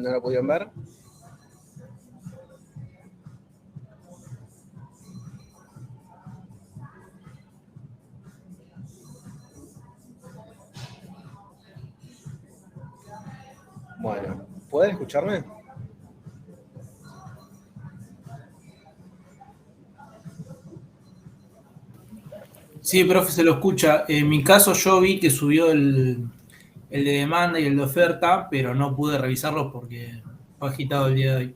¿No lo pudieron ver? Bueno, ¿pueden escucharme? Sí, profe, se lo escucha. En mi caso yo vi que subió el de demanda y el de oferta, pero no pude revisarlo porque fue agitado el día de hoy.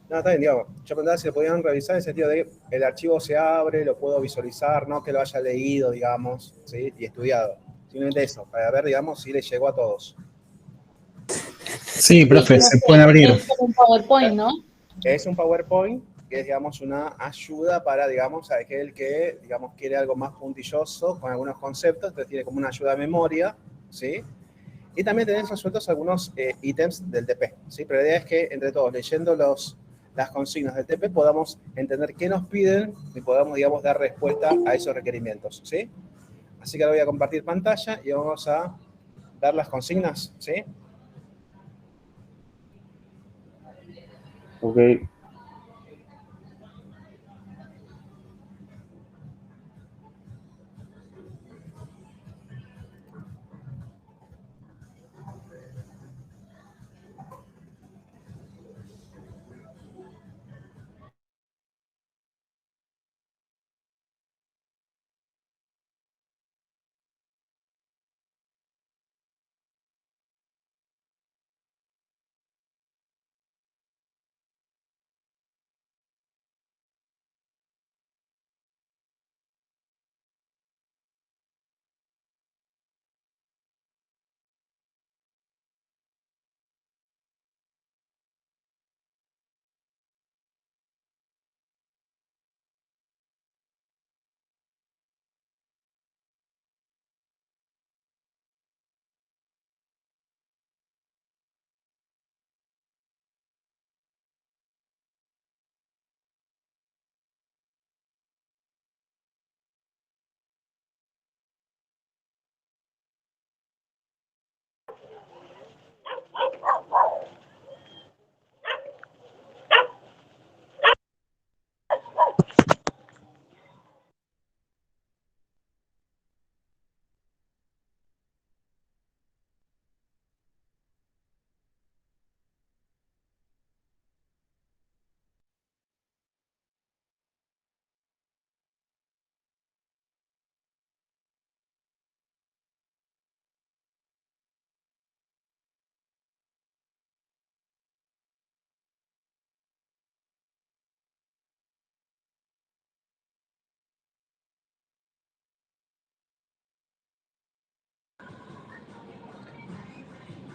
No, está bien, digamos. Yo preguntaba si lo podían revisar en el sentido de que el archivo se abre, lo puedo visualizar, no que lo haya leído, digamos, ¿sí? Y estudiado. Simplemente eso, para ver, digamos, si les llegó a todos. Sí, profe, se pueden abrir. Es como un PowerPoint, ¿no? Es un PowerPoint que es, digamos, una ayuda para, digamos, a aquel que, digamos, quiere algo más puntilloso con algunos conceptos, entonces tiene como una ayuda de memoria, ¿sí? Y también tenés resueltos algunos ítems del TP, ¿sí? Pero la idea es que entre todos, leyendo las consignas del TP, podamos entender qué nos piden y podamos, digamos, dar respuesta a esos requerimientos, ¿sí? Así que ahora voy a compartir pantalla y vamos a dar las consignas, ¿sí? Ok.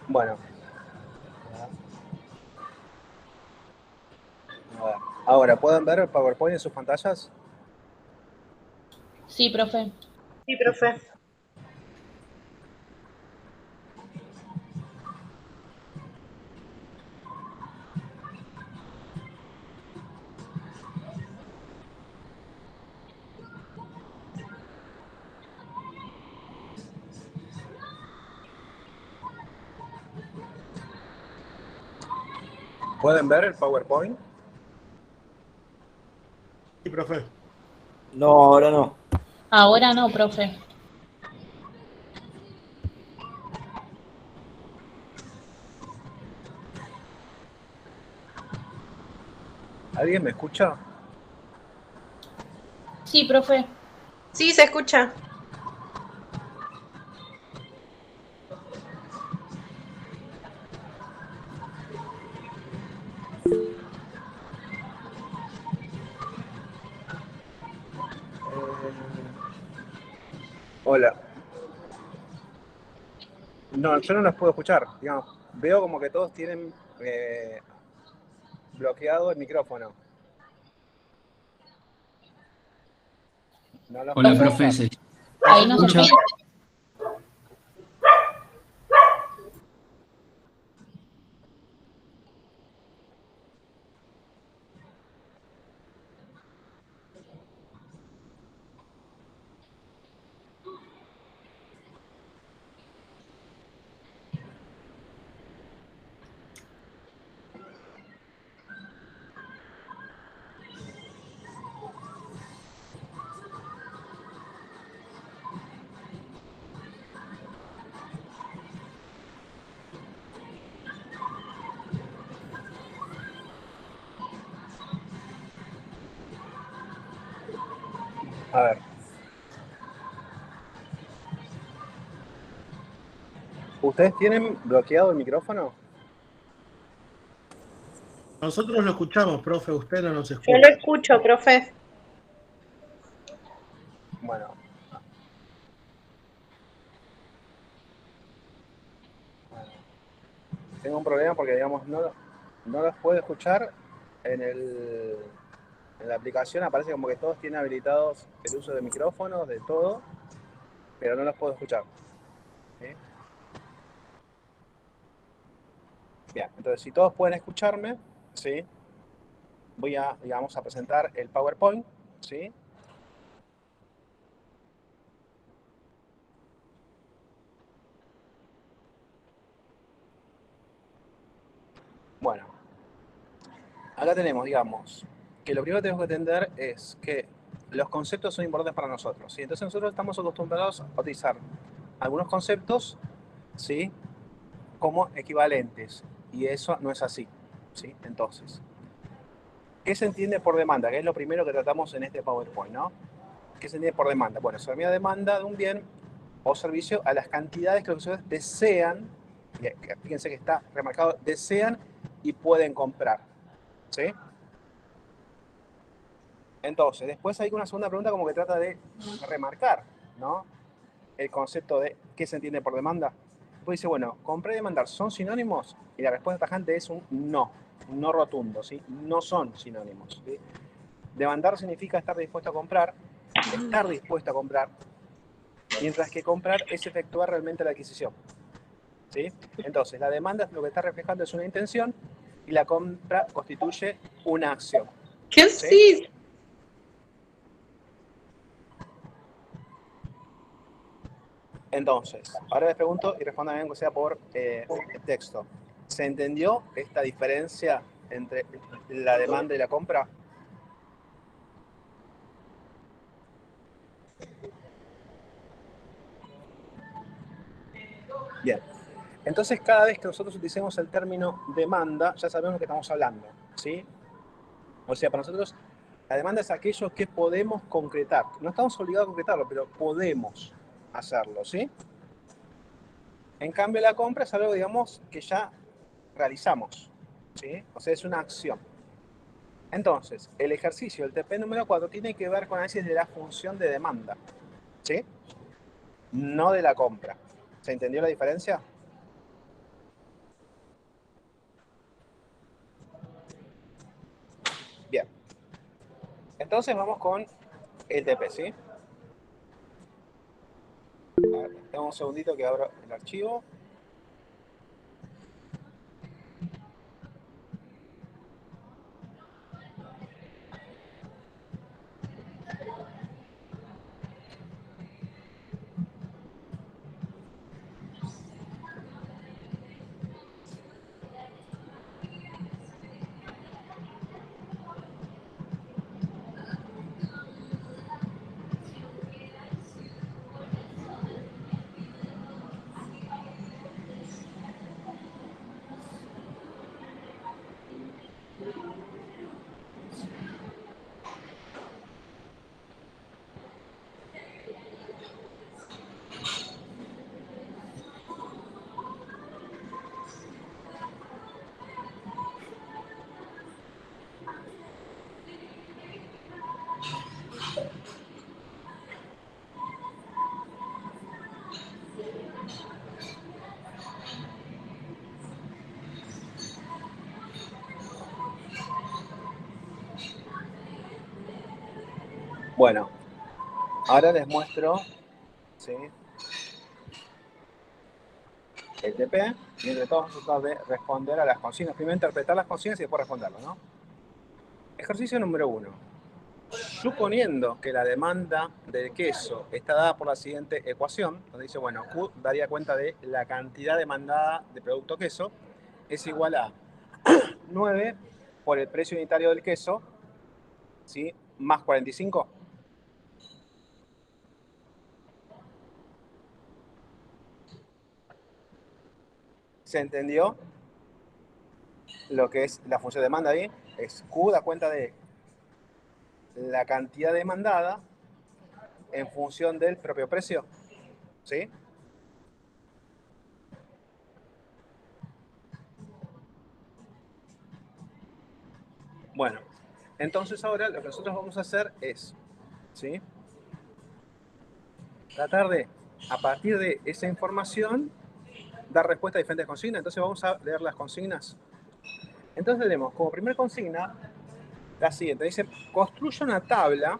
Bueno. A ver. Ahora, ¿pueden ver el PowerPoint en sus pantallas? Sí, profe. Sí, profe. ¿Pueden ver el PowerPoint? Sí, profe. No, ahora no. Ahora no, profe. ¿Alguien me escucha? Sí, profe. Sí, se escucha. Hola. No, yo no los puedo escuchar. Digamos, veo como que todos tienen bloqueado el micrófono. No los Hola, puedo profe, escuchar. Ahí no se escucha? escucha. A ver. ¿Ustedes tienen bloqueado el micrófono? Nosotros lo escuchamos, profe, usted no nos Yo escucha. lo escucho, profe. Bueno. Tengo un problema porque, digamos, no los puedo escuchar en la aplicación. Aparece como que todos tienen habilitados el uso de micrófonos, de todo, pero no los puedo escuchar. ¿Sí? Bien, entonces si todos pueden escucharme, ¿sí? Voy a, digamos, a presentar el PowerPoint, ¿sí? Bueno, acá tenemos, digamos, que lo primero que tenemos que entender es que los conceptos son importantes para nosotros, ¿sí? Entonces nosotros estamos acostumbrados a utilizar algunos conceptos, ¿sí? Como equivalentes, y eso no es así, ¿sí? Entonces, ¿qué se entiende por demanda? Que es lo primero que tratamos en este PowerPoint, ¿no? ¿Qué se entiende por demanda? Bueno, se determina demanda de un bien o servicio a las cantidades que los usuarios desean, fíjense que está remarcado, desean y pueden comprar, ¿sí? Entonces, después hay una segunda pregunta como que trata de remarcar, ¿no? El concepto de qué se entiende por demanda. Pues dice, bueno, comprar y demandar, ¿son sinónimos? Y la respuesta tajante es un no rotundo, ¿sí? No son sinónimos, ¿sí? Demandar significa estar dispuesto a comprar, mientras que comprar es efectuar realmente la adquisición, ¿sí? Entonces, la demanda lo que está reflejando es una intención y la compra constituye una acción, ¿Qué ¿sí? sí? Entonces, ahora les pregunto y respondan aunque sea por texto. ¿Se entendió esta diferencia entre la demanda y la compra? Bien. Entonces, cada vez que nosotros utilicemos el término demanda, ya sabemos de qué estamos hablando, ¿sí? O sea, para nosotros, la demanda es aquello que podemos concretar. No estamos obligados a concretarlo, pero podemos hacerlo, ¿sí? En cambio, la compra es algo, digamos, que ya realizamos, ¿sí? O sea, es una acción. Entonces, el ejercicio del TP número 4 tiene que ver con análisis de la función de demanda, ¿sí? No de la compra. ¿Se entendió la diferencia? Bien. Entonces vamos con el TP, ¿sí? A ver, tengo un segundito que abro el archivo. Bueno, ahora les muestro, ¿sí? El TP, y entre todos vamos a tratar de responder a las consignas. Primero interpretar las consignas y después responderlas, ¿no? Ejercicio número 1. Suponiendo que la demanda del queso está dada por la siguiente ecuación, donde dice, bueno, Q daría cuenta de la cantidad demandada de producto queso, es igual a 9 por el precio unitario del queso, ¿sí? Más 45. ¿Se entendió lo que es la función de demanda ahí? Es Q da cuenta de la cantidad demandada en función del propio precio. ¿Sí? Bueno, entonces ahora lo que nosotros vamos a hacer es, ¿sí?, tratar de, a partir de esa información, dar respuesta a diferentes consignas. Entonces vamos a leer las consignas. Entonces tenemos como primera consigna la siguiente. Dice, construye una tabla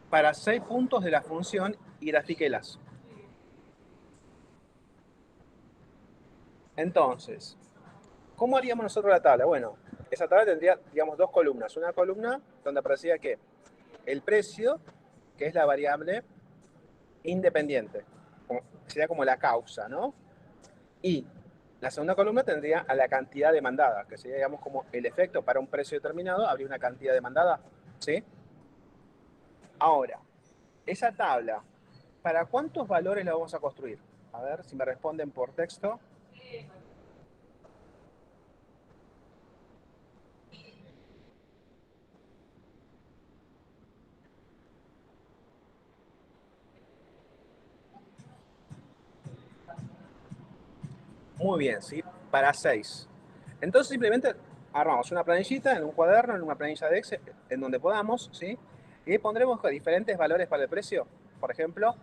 para 6 puntos de la función y grafíquelas. Entonces, ¿cómo haríamos nosotros la tabla? Bueno, esa tabla tendría, digamos, 2 columnas. Una columna donde aparecía ¿qué? El precio, que es la variable independiente. Sería como la causa, ¿no? Y la segunda columna tendría a la cantidad demandada, que sería, digamos, como el efecto para un precio determinado, habría una cantidad demandada, ¿sí? Ahora, esa tabla, ¿para cuántos valores la vamos a construir? A ver si me responden por texto. Muy bien, ¿sí? Para 6. Entonces simplemente armamos una planillita en un cuaderno, en una planilla de Excel, en donde podamos, ¿sí? Y pondremos diferentes valores para el precio. Por ejemplo,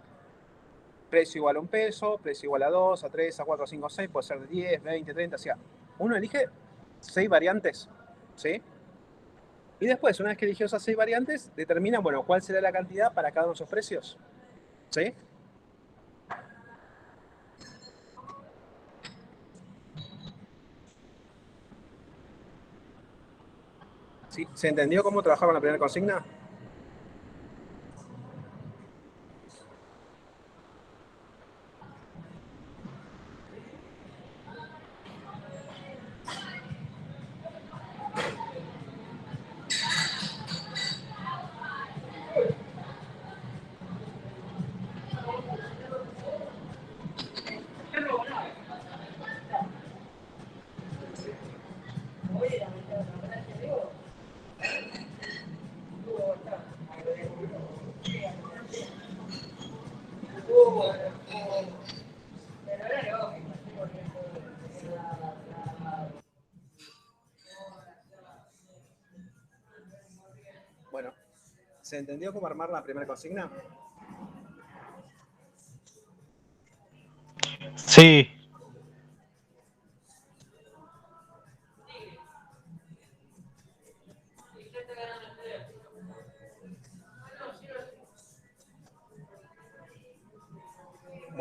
precio igual a 1 peso, precio igual a 2, a 3, a 4, a 5, a 6, puede ser de 10, 20, 30, o sea, uno elige 6 variantes, ¿sí? Y después, una vez que eligió esas 6 variantes, determina, bueno, cuál será la cantidad para cada uno de esos precios, ¿sí? ¿Sí? ¿Se entendió cómo trabajaron la primera consigna? Bueno, ¿se entendió cómo armar la primera consigna? Sí,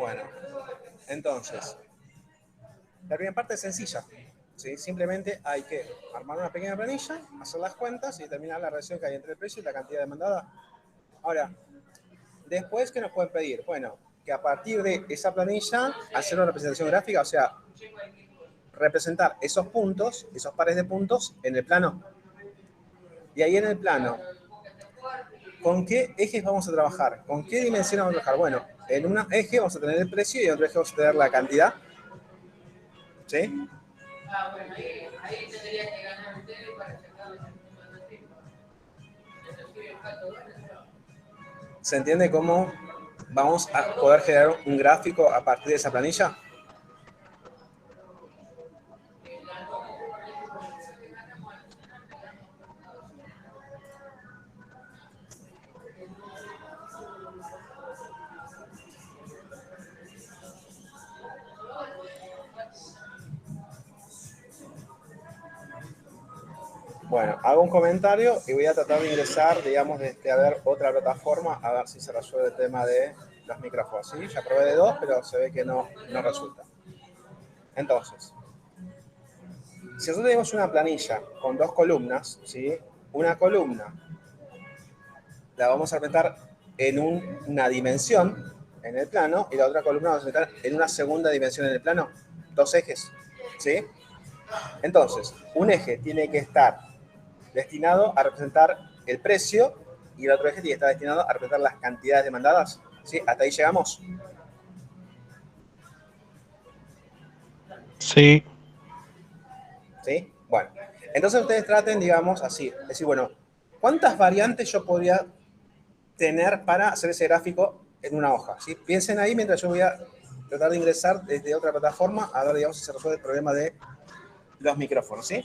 Bueno, entonces, la primera parte es sencilla, ¿sí? Simplemente hay que armar una pequeña planilla, hacer las cuentas y determinar la relación que hay entre el precio y la cantidad demandada. Ahora, después, ¿qué nos pueden pedir? Bueno, que a partir de esa planilla, hacer una representación gráfica, o sea, representar esos puntos, esos pares de puntos en el plano. Y ahí en el plano, ¿con qué ejes vamos a trabajar? ¿Con qué dimensiones vamos a trabajar? Bueno, en un eje vamos a tener el precio y en otro eje vamos a tener la cantidad. ¿Sí? Ahí tendría que ganar ustedes para sacar los puntos de tiempo. ¿Se entiende cómo vamos a poder generar un gráfico a partir de esa planilla? Bueno, hago un comentario y voy a tratar de ingresar, digamos, a ver otra plataforma, a ver si se resuelve el tema de los micrófonos. ¿Sí? Ya probé de 2, pero se ve que no resulta. Entonces, si nosotros tenemos una planilla con 2 columnas, ¿sí? Una columna la vamos a representar en una dimensión en el plano y la otra columna vamos a representar en una segunda dimensión en el plano. 2 ejes, ¿sí? Entonces, un eje tiene que estar destinado a representar el precio y el otro eje tiene que estar destinado a representar las cantidades demandadas. ¿Sí? ¿Hasta ahí llegamos? sí. ¿Sí? Bueno, entonces ustedes traten, digamos, así. Es decir, bueno, ¿cuántas variantes yo podría tener para hacer ese gráfico en una hoja, ¿sí? Piensen ahí mientras yo voy a tratar de ingresar desde otra plataforma a ver, digamos, si se resuelve el problema de los micrófonos, ¿sí?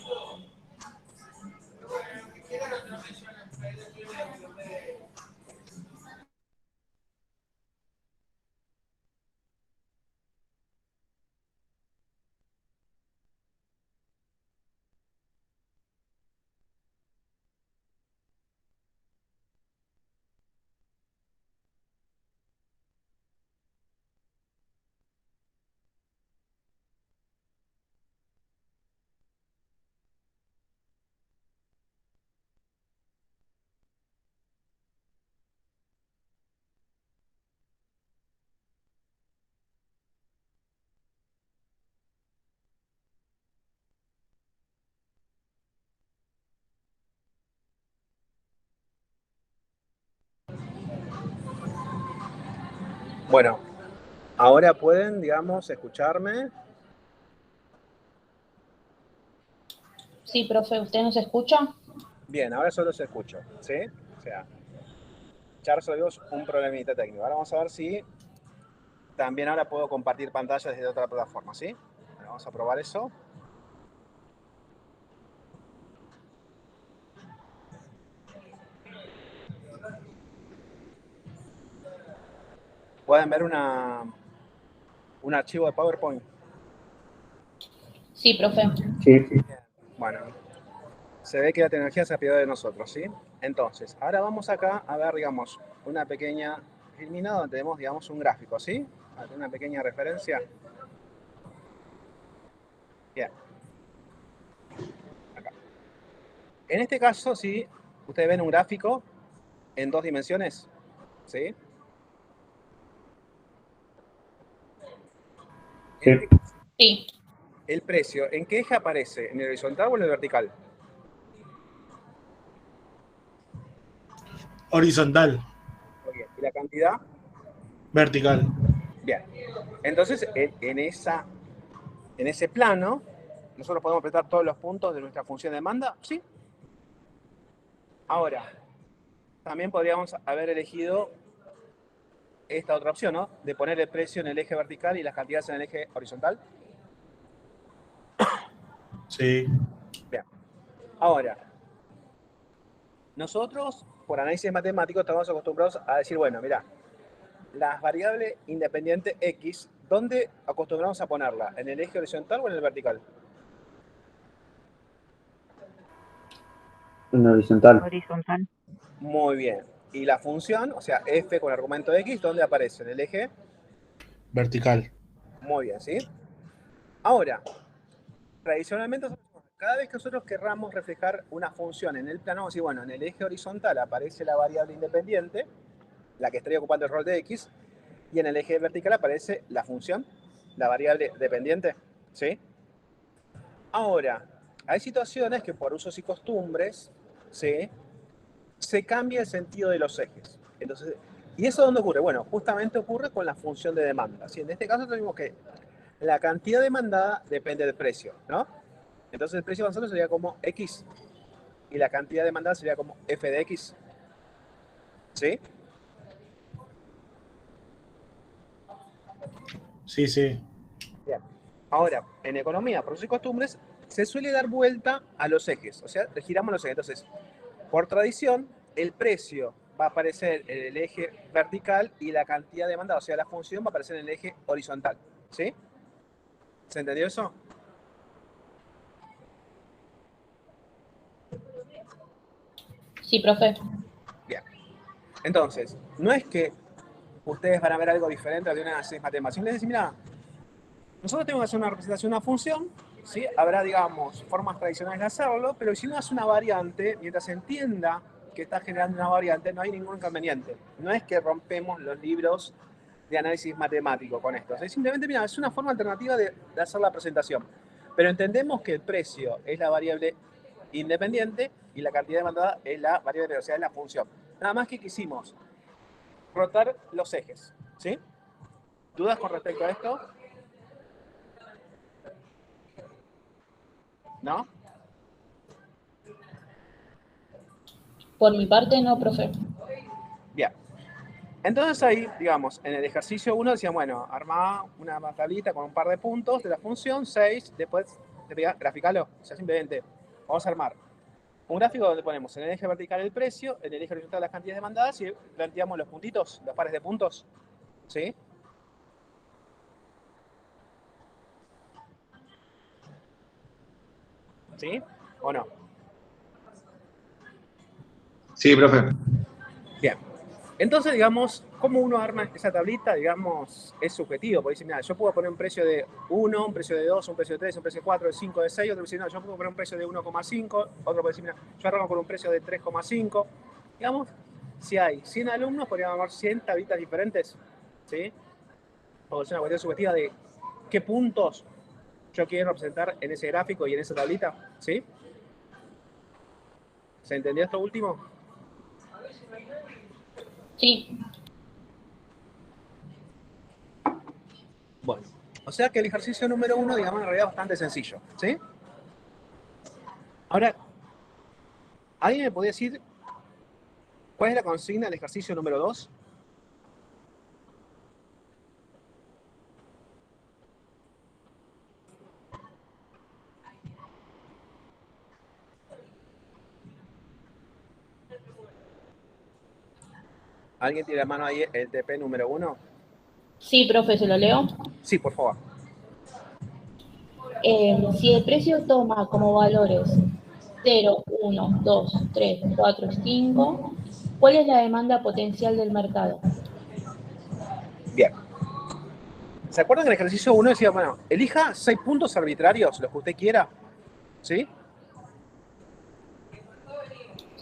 Bueno, ahora pueden, digamos, escucharme. Sí, profe, ¿usted nos escucha? Bien, ahora solo se escucho, ¿sí? O sea, ya resolvimos un problemita técnico. Ahora vamos a ver si también ahora puedo compartir pantalla desde otra plataforma, ¿sí? Bueno, vamos a probar eso. Pueden ver un archivo de PowerPoint. Sí, profe. Sí. Bueno, se ve que la tecnología se apiadó de nosotros, ¿sí? Entonces, ahora vamos acá a ver, digamos, una pequeña filmina donde tenemos, digamos, un gráfico, ¿sí? Una pequeña referencia. Bien. Acá. En este caso, sí, ustedes ven un gráfico en 2 dimensiones, ¿sí? En este caso, Sí, el precio, ¿en qué eje aparece? ¿En el horizontal o en el vertical? Horizontal, Muy bien. ¿Y la cantidad? vertical. Bien. Entonces, en ese plano, nosotros podemos apretar todos los puntos de nuestra función de demanda, ¿sí? Ahora, también podríamos haber elegido esta otra opción, ¿no? De poner el precio en el eje vertical y las cantidades en el eje horizontal. Sí. Bien. Ahora, nosotros, por análisis matemático, estamos acostumbrados a decir, bueno, mira, las variables independientes X, ¿dónde acostumbramos a ponerla? ¿En el eje horizontal o en el vertical? En horizontal. Horizontal. Muy bien. Y la función, o sea, f con argumento X, ¿dónde aparece? ¿En el eje? Vertical. Muy bien, ¿sí? Ahora, tradicionalmente, cada vez que nosotros querramos reflejar una función en el plano, vamos a decir, bueno, en el eje horizontal aparece la variable independiente, la que estaría ocupando el rol de X, y en el eje vertical aparece la función, la variable dependiente, ¿sí? Ahora, hay situaciones que por usos y costumbres, ¿sí? Se cambia el sentido de los ejes. Entonces, ¿y eso dónde ocurre? Bueno, justamente ocurre con la función de demanda. ¿Sí? En este caso tenemos que la cantidad demandada depende del precio, ¿no? Entonces el precio avanzado sería como X y la cantidad demandada sería como F de X. ¿Sí? Sí, sí. Bien. Ahora, en economía, por usos y costumbres, se suele dar vuelta a los ejes. O sea, giramos los ejes. Entonces, por tradición, el precio va a aparecer en el eje vertical y la cantidad demandada, o sea, la función va a aparecer en el eje horizontal. ¿Sí? ¿Se entendió eso? sí, profe. Bien. Entonces, no es que ustedes van a ver algo diferente de una análisis matemático. Les decir, mira, nosotros tenemos que hacer una representación de una función, ¿sí? Habrá, digamos, formas tradicionales de hacerlo, pero si uno hace una variante, mientras se entienda que está generando una variante, no hay ningún inconveniente. No es que rompemos los libros de análisis matemático con esto. Es simplemente, mira, es una forma alternativa de hacer la presentación. Pero entendemos que el precio es la variable independiente y la cantidad demandada es la variable de velocidad, es la función. Nada más que quisimos rotar los ejes, ¿sí? ¿Dudas con respecto a esto? ¿No? Por mi parte, no, profe. Bien. Entonces ahí, digamos, en el ejercicio 1 decían, bueno, armá una tablita con un par de puntos de la función 6, después graficalo. O sea, simplemente vamos a armar un gráfico donde ponemos en el eje vertical el precio, en el eje horizontal las cantidades demandadas y planteamos los puntitos, los pares de puntos. ¿Sí? ¿Sí? ¿O no? Sí, profe. Bien. Entonces, digamos, cómo uno arma esa tablita, digamos, es subjetivo. Porque dice, mira, yo puedo poner un precio de 1, un precio de 2, un precio de 3, un precio de 4, de 5, de 6. Otro dice, no, yo puedo poner un precio de 1,5. Otro puede decir, mira, yo arranco con un precio de 3,5. Digamos, si hay 100 alumnos, podríamos armar 100 tablitas diferentes. ¿Sí? O es una cuestión subjetiva de qué puntos yo quiero representar en ese gráfico y en esa tablita. ¿Sí? ¿Se entendió esto último? Sí, Bueno, o sea que el ejercicio número 1, digamos, en realidad es bastante sencillo. ¿Sí? Ahora, ¿alguien me podría decir cuál es la consigna del ejercicio número 2? ¿Alguien tiene la mano ahí el TP número 1? sí, profe, se lo leo. Sí, por favor. Si el precio toma como valores 0, 1, 2, 3, 4, 5, ¿cuál es la demanda potencial del mercado? Bien. ¿Se acuerdan que el ejercicio 1 decía, bueno, elija 6 puntos arbitrarios, los que usted quiera? ¿Sí?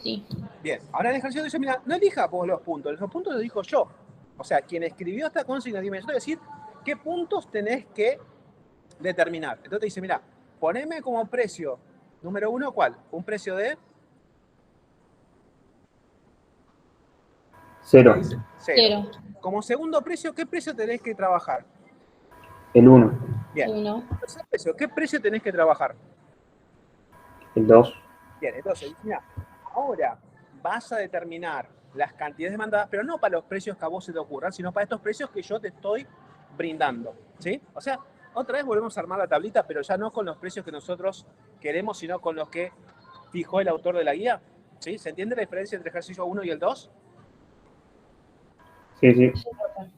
Sí, Bien. Ahora el ejercicio dice, mira, no elija vos los puntos los dijo yo. O sea, quien escribió esta consigna, dime, yo te voy a decir qué puntos tenés que determinar. Entonces te dice, mira, poneme como precio número 1, ¿cuál? Un precio de 0, 0. 0, Como segundo precio, ¿qué precio tenés que trabajar? el 1, Bien. 1, Tercer precio, ¿qué precio tenés que trabajar? el 2, Bien, entonces, mira, ahora vas a determinar las cantidades demandadas, pero no para los precios que a vos se te ocurran, sino para estos precios que yo te estoy brindando, ¿sí? O sea, otra vez volvemos a armar la tablita, pero ya no con los precios que nosotros queremos, sino con los que fijó el autor de la guía, ¿sí? ¿Se entiende la diferencia entre el ejercicio 1 y el 2? sí, sí, sí, profe.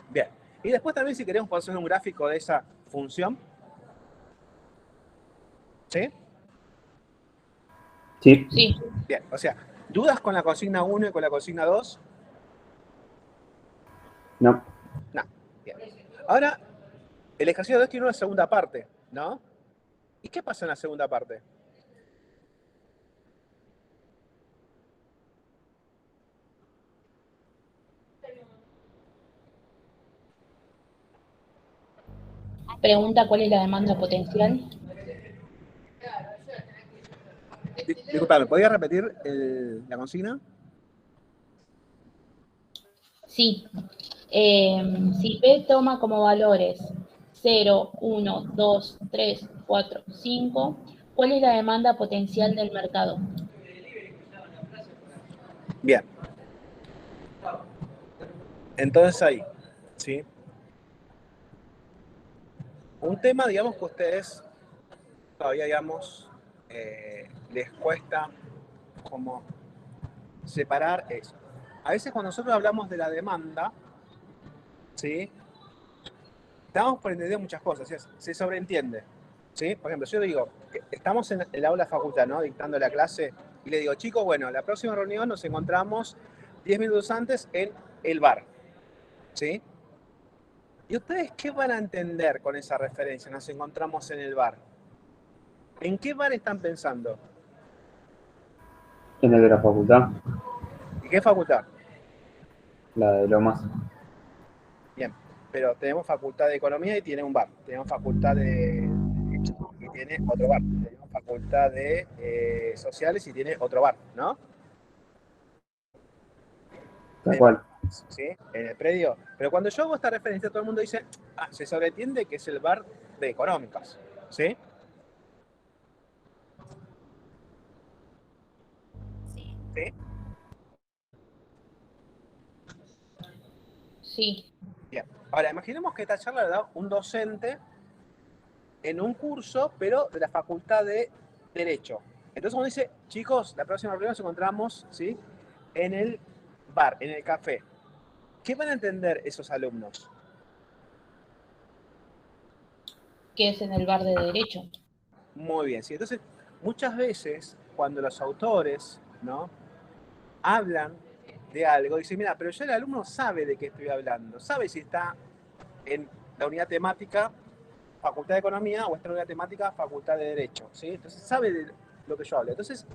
Bien. Y después también si queremos poner un gráfico de esa función, ¿sí? sí, Sí, Bien, o sea, ¿dudas con la consigna 1 y con la consigna 2? no, No. Bien. Ahora, el ejercicio 2 tiene una segunda parte, ¿no? ¿Y qué pasa en la segunda parte? pregunta cuál es la demanda potencial. Disculpame, ¿podrías repetir la consigna? Sí, si P toma como valores 0, 1, 2, 3, 4, 5, ¿cuál es la demanda potencial del mercado? Bien. Entonces ahí, ¿sí? Un tema, digamos, que a ustedes todavía, digamos, les cuesta como separar eso. A veces cuando nosotros hablamos de la demanda, ¿sí? Damos por entendido muchas cosas, ¿sí? Se sobreentiende, ¿sí? Por ejemplo, yo digo, estamos en el aula facultad, ¿no? Dictando la clase, y le digo, chicos, bueno, la próxima reunión nos encontramos 10 minutos antes en el bar, ¿sí? ¿Y ustedes qué van a entender con esa referencia? Nos encontramos en el bar. ¿En qué bar están pensando? en el de la facultad, ¿Y qué facultad? la de Lomas, Bien, pero tenemos facultad de economía y tiene un bar. Tenemos facultad de y tiene otro bar. Tenemos facultad de sociales y tiene otro bar, ¿no? tal cual, ¿Sí? En el predio. Pero cuando yo hago esta referencia, todo el mundo dice, ah, se sobreentiende que es el bar de económicas, ¿sí? ¿Sí? Sí, Bien. Ahora, imaginemos que esta charla la da un docente en un curso, pero de la Facultad de Derecho. Entonces uno dice, chicos, la próxima reunión nos encontramos, ¿sí?, en el bar, en el café. ¿Qué van a entender esos alumnos? que es en el bar de derecho. Muy bien, ¿sí? Entonces, muchas veces, cuando los autores, ¿no?, hablan de algo, dicen, mira, pero ya el alumno sabe de qué estoy hablando, sabe si está en la unidad temática Facultad de Economía o esta unidad temática Facultad de Derecho, ¿sí? Entonces sabe de lo que yo hablo. Entonces,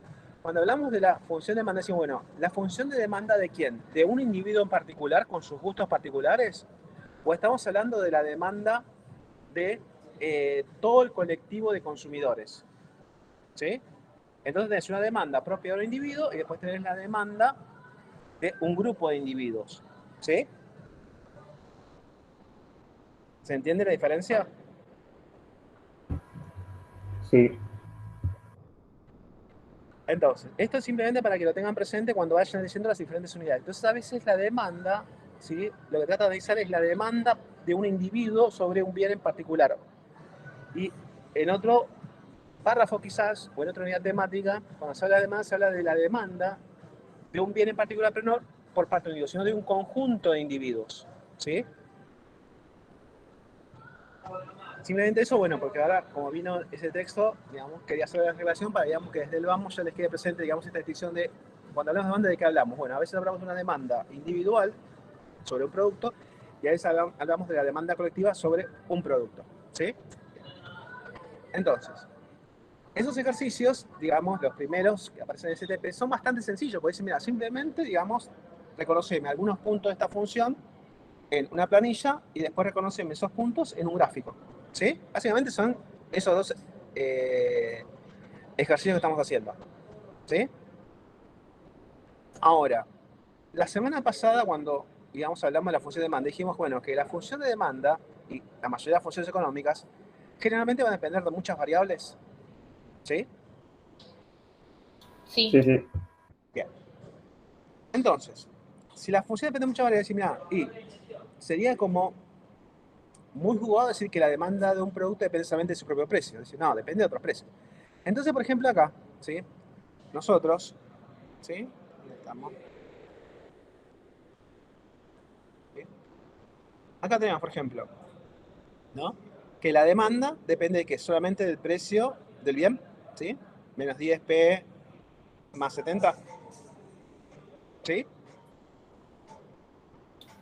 cuando hablamos de la función de demanda, decimos, bueno, ¿la función de demanda de quién? ¿De un individuo en particular con sus gustos particulares? ¿O estamos hablando de la demanda de todo el colectivo de consumidores? ¿Sí? Entonces tenés una demanda propia de un individuo y después tenés la demanda de un grupo de individuos. ¿Sí? ¿Se entiende la diferencia? Sí. Entonces, esto es simplemente para que lo tengan presente cuando vayan diciendo las diferentes unidades. Entonces, a veces la demanda, ¿sí?, lo que trata de analizar es la demanda de un individuo sobre un bien en particular. Y en otro párrafo quizás, o en otra unidad temática, cuando se habla de demanda, se habla de la demanda de un bien en particular, pero no por parte de un individuo, sino de un conjunto de individuos. ¿Sí? Simplemente eso, bueno, porque ahora, como vino ese texto, digamos, quería hacer la relación para, digamos, que desde el vamos ya les quede presente, digamos, esta distinción de, cuando hablamos de demanda, ¿de qué hablamos? Bueno, a veces hablamos de una demanda individual sobre un producto y a veces hablamos de la demanda colectiva sobre un producto, ¿sí? Entonces, esos ejercicios, digamos, los primeros que aparecen en el STP, son bastante sencillos, porque dicen, mira, simplemente, digamos, reconoceme algunos puntos de esta función en una planilla y después reconoceme esos puntos en un gráfico, ¿sí? Básicamente son esos dos ejercicios que estamos haciendo, ¿sí? Ahora, la semana pasada, cuando, digamos, hablamos de la función de demanda, dijimos, bueno, que la función de demanda y la mayoría de las funciones económicas generalmente van a depender de muchas variables, ¿sí? Sí, Sí, sí. Bien. Entonces, si la función depende de muchas variables, mira, y sería como muy jugado decir que la demanda de un producto depende solamente de su propio precio. Es decir, no, depende de otros precios. Entonces, por ejemplo, acá, ¿sí?, nosotros, ¿sí?, ¿dónde estamos? ¿Sí? Acá tenemos, por ejemplo, ¿no?, que la demanda depende de que solamente del precio del bien, ¿sí? Menos 10p más 70, ¿sí?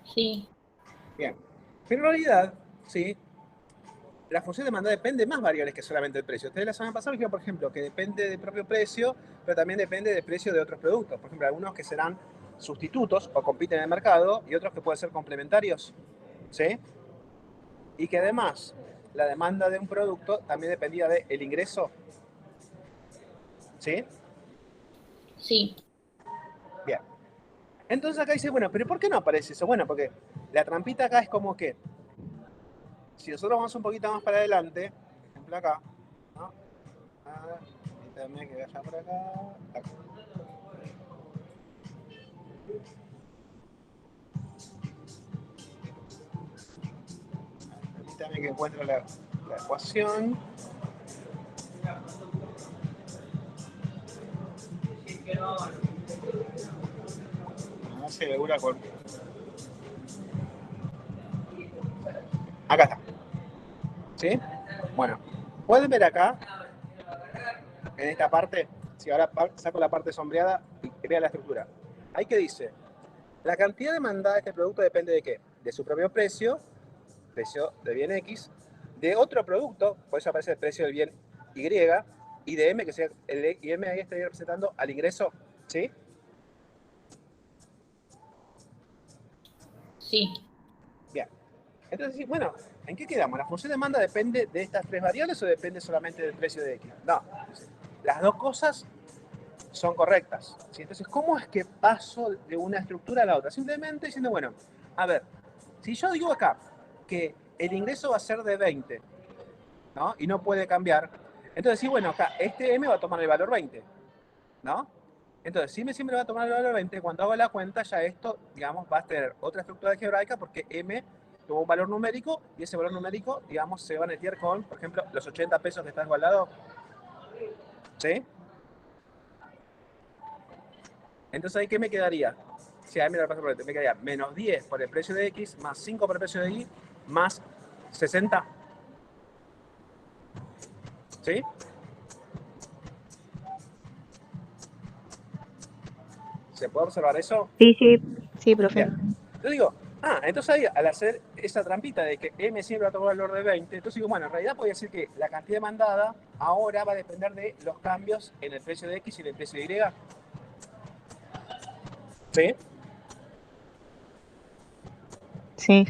sí, Bien. Pero en realidad, ¿sí?, la función de demanda depende de más variables que solamente el precio. Ustedes la semana pasada dijeron, por ejemplo, que depende del propio precio, pero también depende del precio de otros productos. Por ejemplo, algunos que serán sustitutos o compiten en el mercado y otros que pueden ser complementarios, ¿sí? Y que además la demanda de un producto también dependía del ingreso, ¿sí? sí, Bien. Entonces acá dice, bueno, pero ¿por qué no aparece eso? Bueno, porque la trampita acá es como que, si nosotros vamos un poquito más para adelante, por ejemplo acá, ¿no? Permítame que vaya por acá. Acá. Permítame que encuentre la ecuación. No se regula con. Acá está. ¿Sí? Bueno, pueden ver acá, en esta parte, si ahora saco la parte sombreada y vean la estructura. Ahí que dice, la cantidad demandada de este producto depende de qué? De su propio precio, precio del bien X, de otro producto, por eso aparece el precio del bien Y, y de M, que sea el M ahí estaría representando al ingreso, ¿sí? sí, Bien. Entonces, bueno, ¿en qué quedamos? ¿La función de demanda depende de estas tres variables o depende solamente del precio de X? No, las dos cosas son correctas, ¿sí? Entonces, ¿cómo es que paso de una estructura a la otra? Simplemente diciendo, bueno, a ver, si yo digo acá que el ingreso va a ser de 20, ¿no? Y no puede cambiar, entonces sí, bueno, acá este M va a tomar el valor 20, ¿no? Entonces, si M siempre va a tomar el valor 20, cuando hago la cuenta, ya esto, digamos, va a tener otra estructura algebraica porque M tuvo un valor numérico y ese valor numérico, digamos, se va a netear con, por ejemplo, los 80 pesos que están al lado. ¿Sí? Entonces, ¿ahí qué me quedaría? Si a mí me paso por me quedaría menos 10 por el precio de X, más 5 por el precio de Y, más 60. ¿Sí? ¿Se puede observar eso? Sí, profe. Bien. Yo digo, entonces ahí, al hacer esa trampita de que M siempre va a tomar el valor de 20, entonces digo, bueno, en realidad podría decir que la cantidad demandada ahora va a depender de los cambios en el precio de X y en el precio de Y. ¿Sí? Sí.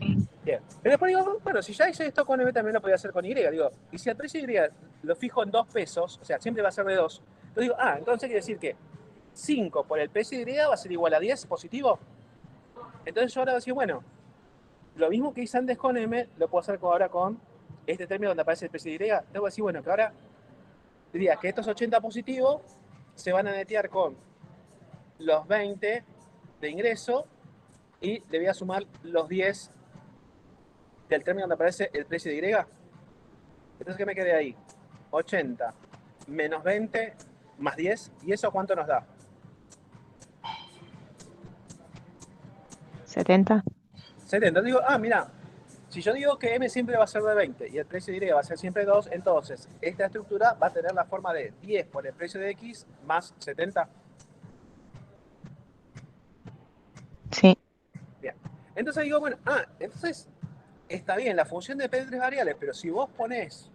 Bien. Pero después digo, bueno, si ya hice esto con M, también lo podía hacer con Y. Digo, y si el precio de Y lo fijo en 2 pesos, o sea, siempre va a ser de 2, entonces digo, entonces quiere decir que 5 por el precio de Y va a ser igual a 10 positivo. Entonces yo ahora voy a decir, bueno, lo mismo que hice antes con M, lo puedo hacer ahora con este término donde aparece el precio de Y. Entonces voy a decir, bueno, que ahora diría que estos 80 positivos se van a netear con los 20 de ingreso y le voy a sumar los 10 del término donde aparece el precio de Y. Entonces, ¿qué me quedé ahí? 80 menos 20 más 10. ¿Y eso cuánto nos da? 70. 70. Digo, mira, si yo digo que M siempre va a ser de 20 y el precio de Y va a ser siempre 2, entonces esta estructura va a tener la forma de 10 por el precio de X más 70. Sí. Bien. Entonces digo, bueno, entonces está bien, la función depende de 3 variables, pero si vos ponés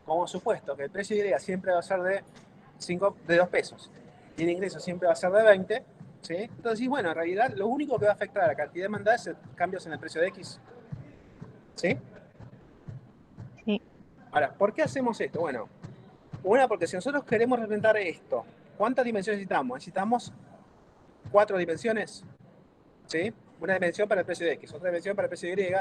como supuesto que el precio de Y siempre va a ser de 2 pesos y el ingreso siempre va a ser de 20, ¿sí? Entonces, bueno, en realidad lo único que va a afectar a la cantidad demandada es cambios en el precio de X. ¿Sí? Sí. Ahora, ¿por qué hacemos esto? Bueno, porque si nosotros queremos representar esto, ¿cuántas dimensiones necesitamos? Necesitamos 4 dimensiones, ¿sí? Una dimensión para el precio de X, otra dimensión para el precio de Y,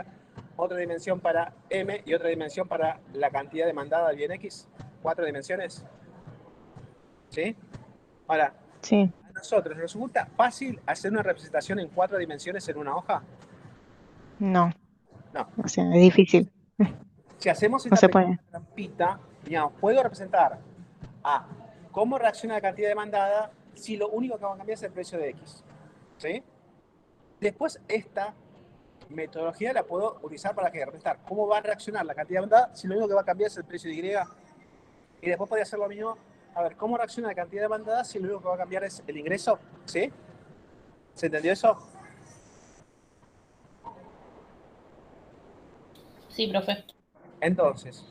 otra dimensión para M y otra dimensión para la cantidad demandada del bien X. 4 dimensiones. ¿Sí? Ahora, Sí. a nosotros nos resulta fácil hacer una representación en 4 dimensiones en una hoja. No. No. O sea, es difícil. Si hacemos No esta se pequeña puede. trampita, digamos, puedo representar cómo reacciona la cantidad demandada si lo único que va a cambiar es el precio de X. ¿Sí? Después esta metodología la puedo utilizar para representar cómo va a reaccionar la cantidad demandada si lo único que va a cambiar es el precio de Y. Y después podría hacer lo mismo, a ver, cómo reacciona la cantidad demandada si lo único que va a cambiar es el ingreso. ¿Sí? ¿Se entendió eso? Sí, profe. Entonces,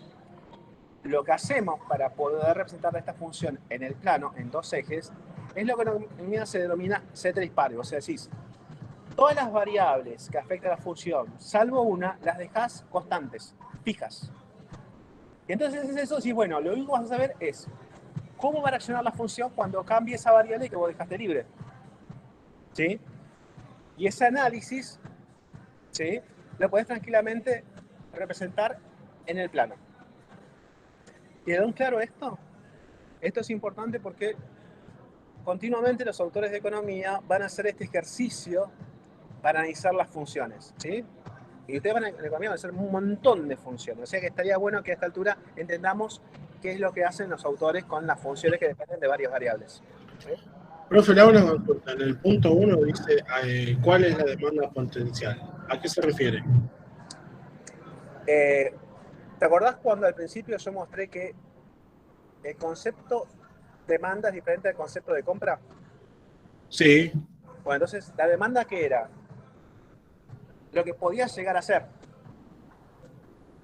lo que hacemos para poder representar esta función en el plano, en 2 ejes, es lo que en economía se denomina ceteris paribus. O sea, decís, todas las variables que afectan a la función, salvo una, las dejas constantes, fijas. Y entonces es eso, sí, bueno, lo único que vas a saber es cómo va a reaccionar la función cuando cambie esa variable que vos dejaste libre. ¿Sí? Y ese análisis, ¿sí?, lo podés tranquilamente representar en el plano. ¿Quedó claro esto? Esto es importante porque continuamente los autores de economía van a hacer este ejercicio para analizar las funciones, ¿sí? Y ustedes en economía van a hacer un montón de funciones. O sea que estaría bueno que a esta altura entendamos qué es lo que hacen los autores con las funciones que dependen de varias variables. ¿Sí? Profe, le hago una consulta. En el punto 1 dice ¿cuál es la demanda potencial? ¿A qué se refiere? ¿Te acordás cuando al principio yo mostré que el concepto demanda es diferente del concepto de compra? Sí. Bueno, entonces, ¿la demanda qué era? Lo que podías llegar a hacer.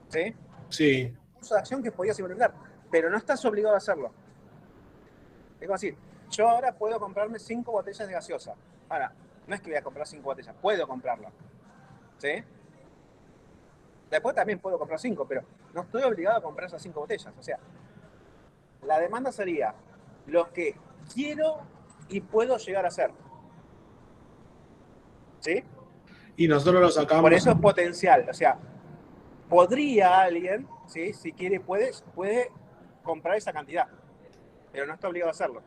¿Sí? Sí. Un curso de acción que podías implementar, pero no estás obligado a hacerlo. Es como decir, yo ahora puedo comprarme 5 botellas de gaseosa. Ahora, no es que voy a comprar 5 botellas, puedo comprarla. ¿Sí? Después también puedo comprar 5, pero no estoy obligado a comprar esas 5 botellas. O sea, la demanda sería lo que quiero y puedo llegar a hacer. ¿Sí? Y nosotros lo sacamos. Por eso es potencial. O sea, podría alguien, ¿sí?, si quiere, puede comprar esa cantidad, pero no está obligado a hacerlo.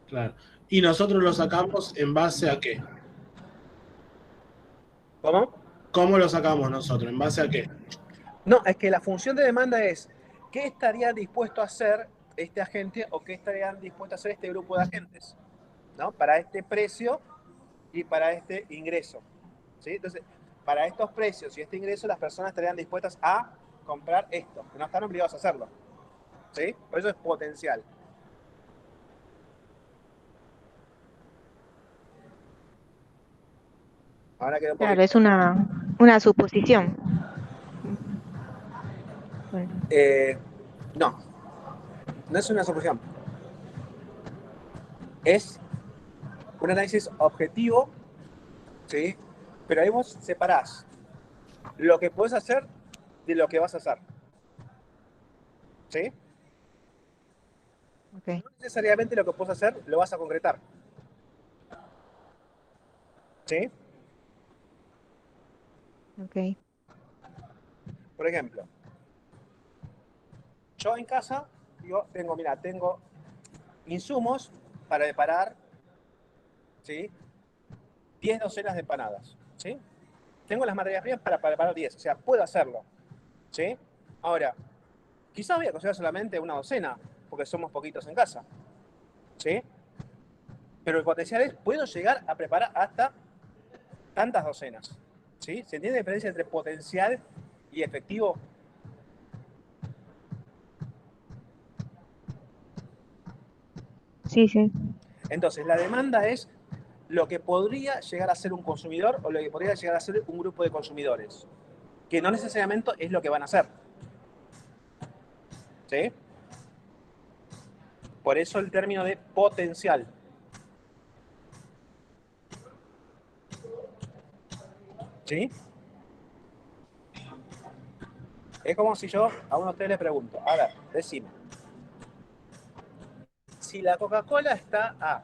Claro. Y nosotros lo sacamos en base a qué. ¿Cómo? ¿Cómo lo sacamos nosotros? ¿En base a qué? No, es que la función de demanda es qué estaría dispuesto a hacer este agente o qué estarían dispuestos a hacer este grupo de agentes, ¿no? Para este precio y para este ingreso, ¿sí? Entonces, para estos precios y este ingreso, las personas estarían dispuestas a comprar esto, que no están obligados a hacerlo, ¿sí? Por eso es potencial. Ahora queda un Claro, poquito. es una suposición. Bueno, No, no es una suposición. Es un análisis objetivo, ¿sí? Pero ahí vos separás lo que puedes hacer de lo que vas a hacer, ¿sí? ok, No necesariamente lo que puedes hacer lo vas a concretar, ¿sí? ok. Por ejemplo, yo en casa, digo, tengo insumos para preparar, ¿sí? 10 docenas de empanadas, ¿sí? Tengo las materias primas para preparar 10, o sea, puedo hacerlo, ¿sí? Ahora, quizás voy a cocinar solamente una docena, porque somos poquitos en casa, ¿sí? Pero el potencial es, puedo llegar a preparar hasta tantas docenas, ¿sí? ¿Se entiende la diferencia entre potencial y efectivo? Sí, sí. Entonces, la demanda es lo que podría llegar a ser un consumidor o lo que podría llegar a ser un grupo de consumidores, que no necesariamente es lo que van a hacer, ¿sí? Por eso el término de potencial, ¿sí? Es como si yo a uno de ustedes le pregunto, a ver, decime, si la Coca-Cola está a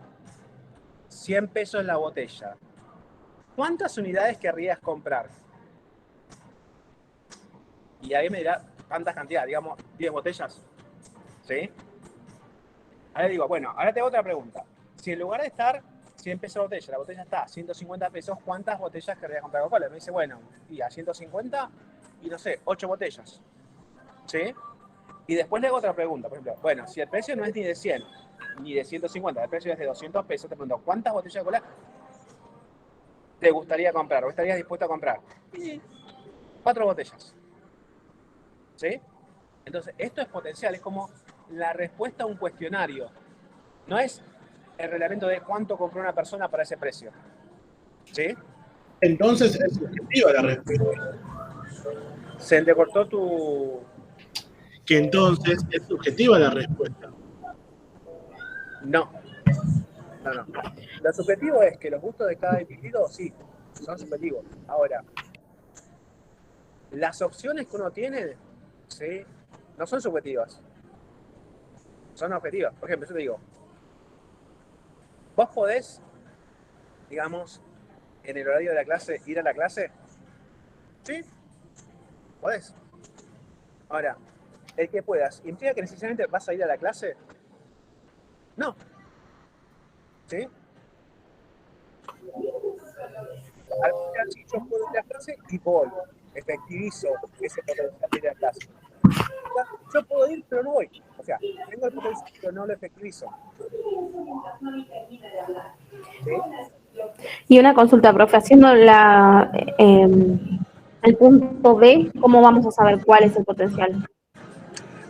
100 pesos la botella, ¿cuántas unidades querrías comprar? Y ahí me dirá, ¿cuántas cantidades? Digamos, 10 botellas, ¿sí? Ahora digo, bueno, ahora te hago otra pregunta. Si en lugar de estar 100 pesos la botella está a 150 pesos, ¿cuántas botellas querrías comprar Coca-Cola? Me dice, bueno, y a 150, y no sé, 8 botellas, ¿sí? Y después le hago otra pregunta, por ejemplo, bueno, si el precio no es ni de 100, ni de 150, el precio es de 200 pesos, te pregunto, ¿cuántas botellas de cola te gustaría comprar o estarías dispuesto a comprar? Y 4 botellas, ¿sí? Entonces, esto es potencial, es como la respuesta a un cuestionario. No es el reglamento de cuánto compró una persona para ese precio, ¿sí? Entonces es subjetiva la respuesta. Se entrecortó tu... Que entonces es subjetiva la respuesta. No, no. Lo subjetivo es que los gustos de cada individuo, sí, son subjetivos. Ahora, las opciones que uno tiene, ¿sí? No son subjetivas, son objetivas. Por ejemplo, yo te digo, vos podés, digamos, en el horario de la clase, ir a la clase, ¿sí? Podés. Ahora, el que puedas, ¿implica que necesariamente vas a ir a la clase? No, ¿sí? Al final, sí, yo puedo ir a la clase y voy, efectivizo ese potencial de ir a la clase. Yo puedo ir, pero no voy. O sea, tengo el potencial, pero no lo efectivizo. ¿Sí? Y una consulta, profe, haciendo el punto B, ¿cómo vamos a saber cuál es el potencial?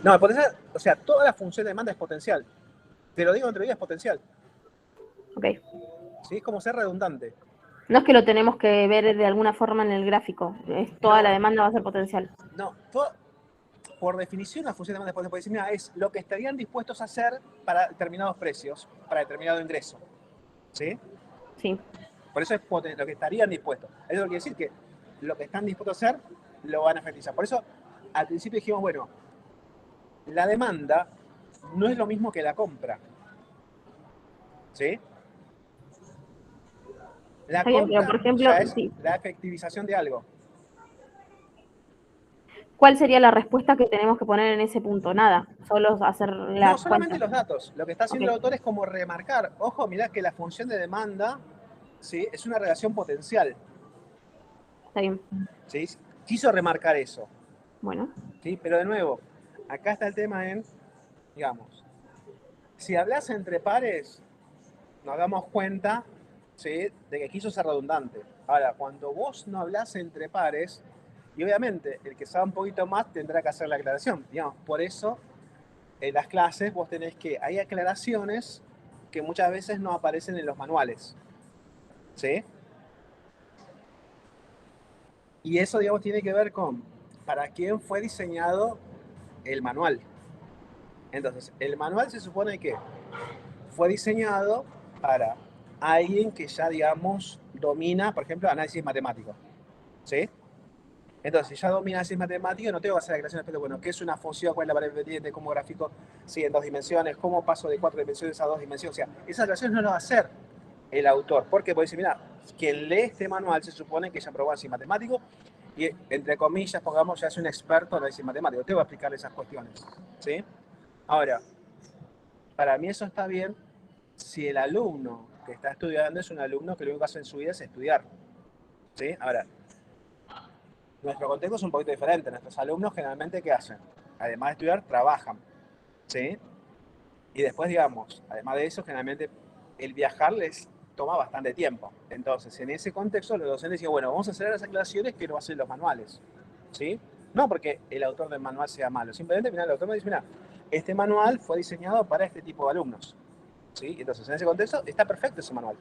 No, el potencial, o sea, toda la función de demanda es potencial. Te lo digo en teoría, es potencial. Ok. ¿Sí? Es como ser redundante. No es que lo tenemos que ver de alguna forma en el gráfico, toda No, la demanda va a ser potencial. no, por definición la función de demanda es potencial. Porque decir, mira, es lo que estarían dispuestos a hacer para determinados precios, para determinado ingreso. ¿Sí? Sí. Por eso es lo que estarían dispuestos. Eso quiere decir que lo que están dispuestos a hacer lo van a efectivizar. Por eso al principio dijimos, bueno, la demanda no es lo mismo que la compra. ¿Sí? La Está bien, pero compra por ejemplo, ya es sí. la efectivización de algo. ¿cuál sería la respuesta que tenemos que poner en ese punto? Nada, solo hacer la No, solamente cuenta. los datos. Lo que está haciendo Ok. el autor es como remarcar. Ojo, mirá que la función de demanda, ¿sí? Es una relación potencial. Está bien. ¿Sí? Quiso remarcar eso. Bueno. ¿Sí? Pero de nuevo, acá está el tema en, digamos, si hablas entre pares, nos damos cuenta, ¿sí? De que quiso ser redundante. Ahora, cuando vos no hablás entre pares, y obviamente el que sabe un poquito más tendrá que hacer la aclaración. Digamos, por eso en las clases vos tenés que, hay aclaraciones que muchas veces no aparecen en los manuales. ¿Sí? Y eso, digamos, tiene que ver con para quién fue diseñado el manual. Entonces, el manual se supone que fue diseñado para alguien que ya, digamos, domina, por ejemplo, análisis matemático. ¿Sí? Entonces, si ya domina análisis matemático, no tengo que hacer aclaraciones, pero bueno, ¿qué es una función? ¿Cuál es la pared pendiente? ¿Cómo gráfico? Sí, en 2 dimensiones. ¿Cómo paso de 4 dimensiones a 2 dimensiones? O sea, esas aclaraciones no las va a hacer el autor. ¿Por qué? Porque dice, mira, quien lee este manual se supone que ya aprobó análisis matemático y, entre comillas, pongamos, ya es un experto en análisis matemático. Te voy a explicar esas cuestiones. ¿Sí? Ahora, para mí eso está bien si el alumno que está estudiando es un alumno que lo único que hace en su vida es estudiar. ¿Sí? Ahora, nuestro contexto es un poquito diferente. Nuestros alumnos generalmente, ¿qué hacen? Además de estudiar, trabajan. ¿Sí? Y después, digamos, además de eso, generalmente el viajar les toma bastante tiempo. Entonces, en ese contexto, los docentes dicen, bueno, vamos a hacer las aclaraciones que no hacen los manuales. ¿Sí? No porque el autor del manual sea malo, simplemente, mira, el autor me dice, mira, este manual fue diseñado para este tipo de alumnos. ¿Sí? Entonces, en ese contexto, está perfecto ese manual.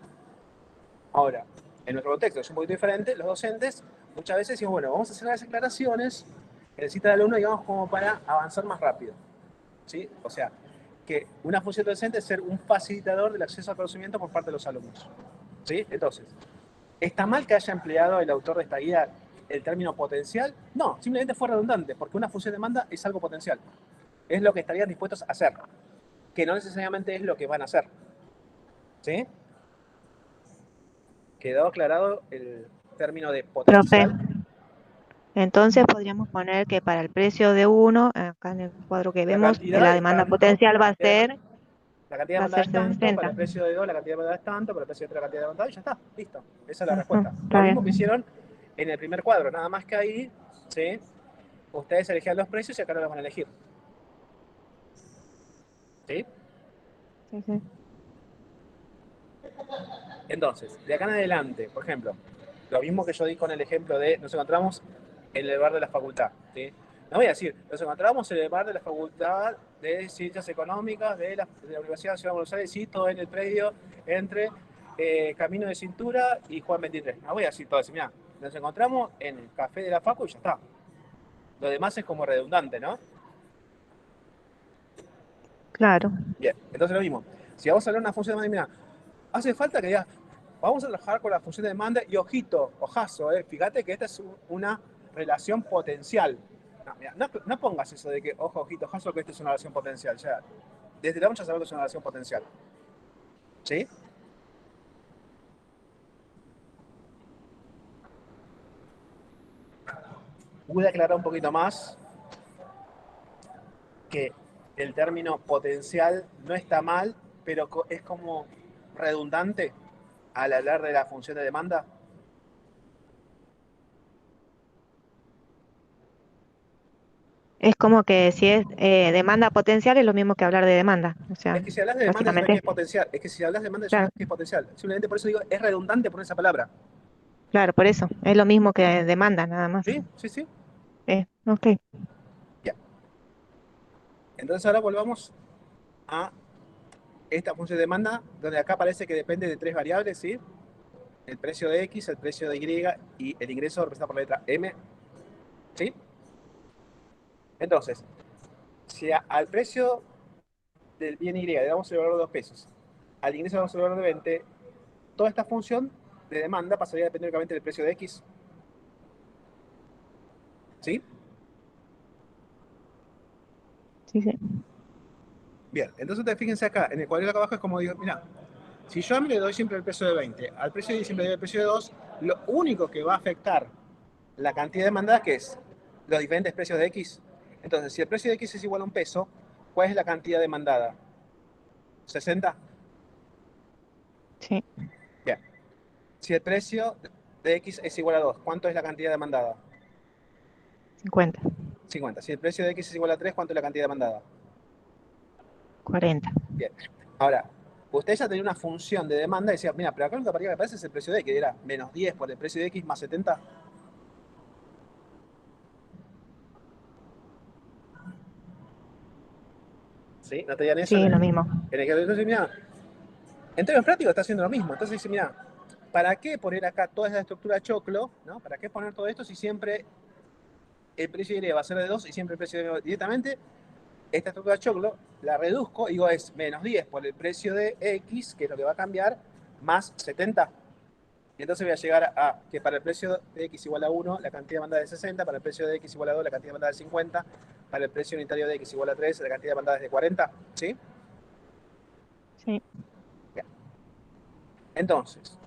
Ahora, en nuestro contexto es un poquito diferente, los docentes muchas veces decimos, bueno, vamos a hacer las aclaraciones que necesita el alumno, digamos, como para avanzar más rápido. ¿Sí? O sea, que una función docente es ser un facilitador del acceso al conocimiento por parte de los alumnos. ¿Sí? Entonces, ¿está mal que haya empleado el autor de esta guía el término potencial? No, simplemente fue redundante, porque una función de demanda es algo potencial. Es lo que estarían dispuestos a hacer, que no necesariamente es lo que van a hacer. ¿Sí? ¿Quedó aclarado el término de Profe, potencial? entonces podríamos poner que para el precio de 1, acá en el cuadro que La vemos, cantidad la es demanda tanto, potencial la cantidad de demanda es tanto, para 60. el precio de 2 la cantidad de demanda es tanto, para el precio de 3 la cantidad de demanda, y ya está, listo. Esa es la Ujú, respuesta. Lo está mismo que bien. hicieron en el primer cuadro, nada más que ahí, ¿sí? Ustedes elegían los precios y acá no los van a elegir. ¿Sí? Sí, sí. Entonces, de acá en adelante, por ejemplo, lo mismo que yo di con el ejemplo de nos encontramos en el bar de la facultad. ¿Sí? No voy a decir, nos encontramos en el bar de la facultad de Ciencias Económicas de la Universidad de Ciudad de Buenos Aires, sí, todo en el predio entre Camino de Cintura y Juan 23. No voy a decir todo eso, mirá, nos encontramos en el café de la facu y ya está. Lo demás es como redundante, ¿no? Claro. Bien, entonces lo mismo. Si vamos a hablar de una función de demanda, mira, hace falta que digas, vamos a trabajar con la función de demanda y ojito, ojazo, fíjate que esta es una relación potencial. No, mira, no pongas eso de que, ojo, ojito, ojazo, que esta es una relación potencial. Ya, desde la ya sabemos que es una relación potencial. ¿Sí? Pude aclarar un poquito más que el término potencial no está mal, pero es como redundante al hablar de la función de demanda. Es como que si es demanda potencial es lo mismo que hablar de demanda. O sea, Es que si hablas de demanda ya sabes que básicamente, es potencial. Es que si hablas de demanda ya claro, sabes que es potencial. Simplemente por eso digo, es redundante poner esa palabra. claro, por eso. Es lo mismo que demanda, nada más. ¿Sí? Sí, sí. Ok. Ya. Entonces ahora volvamos a esta función de demanda, donde acá parece que depende de 3 variables, ¿sí? El precio de X, el precio de Y y el ingreso representado por la letra M. ¿Sí? Entonces, si al precio del bien Y le damos el valor de 2 pesos, al ingreso le damos el valor de 20, toda esta función de demanda pasaría a depender únicamente del precio de X. ¿Sí? Sí, sí. Bien, entonces fíjense acá, en el cuadrito de acá abajo es como digo, mira, si yo a mí le doy siempre el precio de 20, al precio de Y siempre le doy el precio de 2, lo único que va a afectar la cantidad demandada, ¿qué es? los diferentes precios de X. Entonces, si el precio de X es igual a un peso, ¿cuál es la cantidad demandada? ¿60? Sí, Bien. Si el precio de X es igual a 2, ¿cuánto es la cantidad demandada? 50, 50. Si el precio de X es igual a 3, ¿cuánto es la cantidad demandada? 40. Bien. Ahora, usted ya tenía una función de demanda y decía, mira, pero acá lo que aparece es el precio de X, era menos 10 por el precio de X más 70. ¿Sí? ¿No tenían eso? Sí, lo mismo. Entonces, mira, en términos prácticos está haciendo lo mismo. Entonces dice, mira, ¿para qué poner acá toda esa estructura choclo? ¿No? ¿Para qué poner todo esto si siempre el precio de Y va a ser de 2 y siempre el precio de Y directamente? Esta estructura choclo la reduzco y digo es menos 10 por el precio de X, que es lo que va a cambiar, más 70. Y entonces voy a llegar a que para el precio de X igual a 1, la cantidad demandada es de 60, para el precio de X igual a 2, la cantidad demandada es de 50, para el precio unitario de X igual a 3, la cantidad demandada es de 40. ¿Sí? Sí. Bien. Entonces,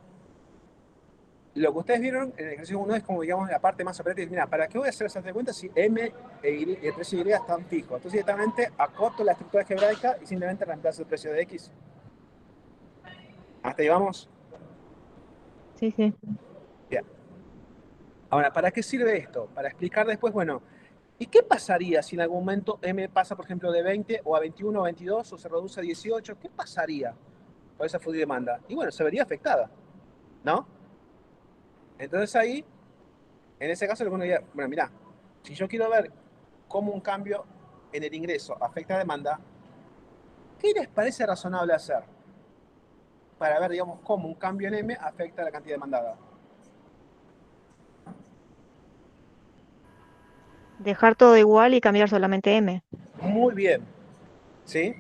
lo que ustedes vieron en el ejercicio 1 es como, digamos, la parte más operativa. Mira, ¿para qué voy a hacer esas cuentas si M y el precio de Y están fijos? Entonces, directamente acorto la estructura algebraica y simplemente reemplazo el precio de X. ¿Hasta ahí vamos? Sí, sí. Bien. Ahora, ¿para qué sirve esto? Para explicar después, bueno, ¿y qué pasaría si en algún momento M pasa, por ejemplo, de 20 o a 21 o 22 o se reduce a 18? ¿Qué pasaría con esa futura demanda? Y bueno, se vería afectada, ¿no? Entonces ahí, en ese caso, lo que uno diría, bueno, mira, si yo quiero ver cómo un cambio en el ingreso afecta a la demanda, ¿qué les parece razonable hacer para ver, digamos, cómo un cambio en M afecta a la cantidad demandada? Dejar todo igual y cambiar solamente M. Muy bien, ¿sí?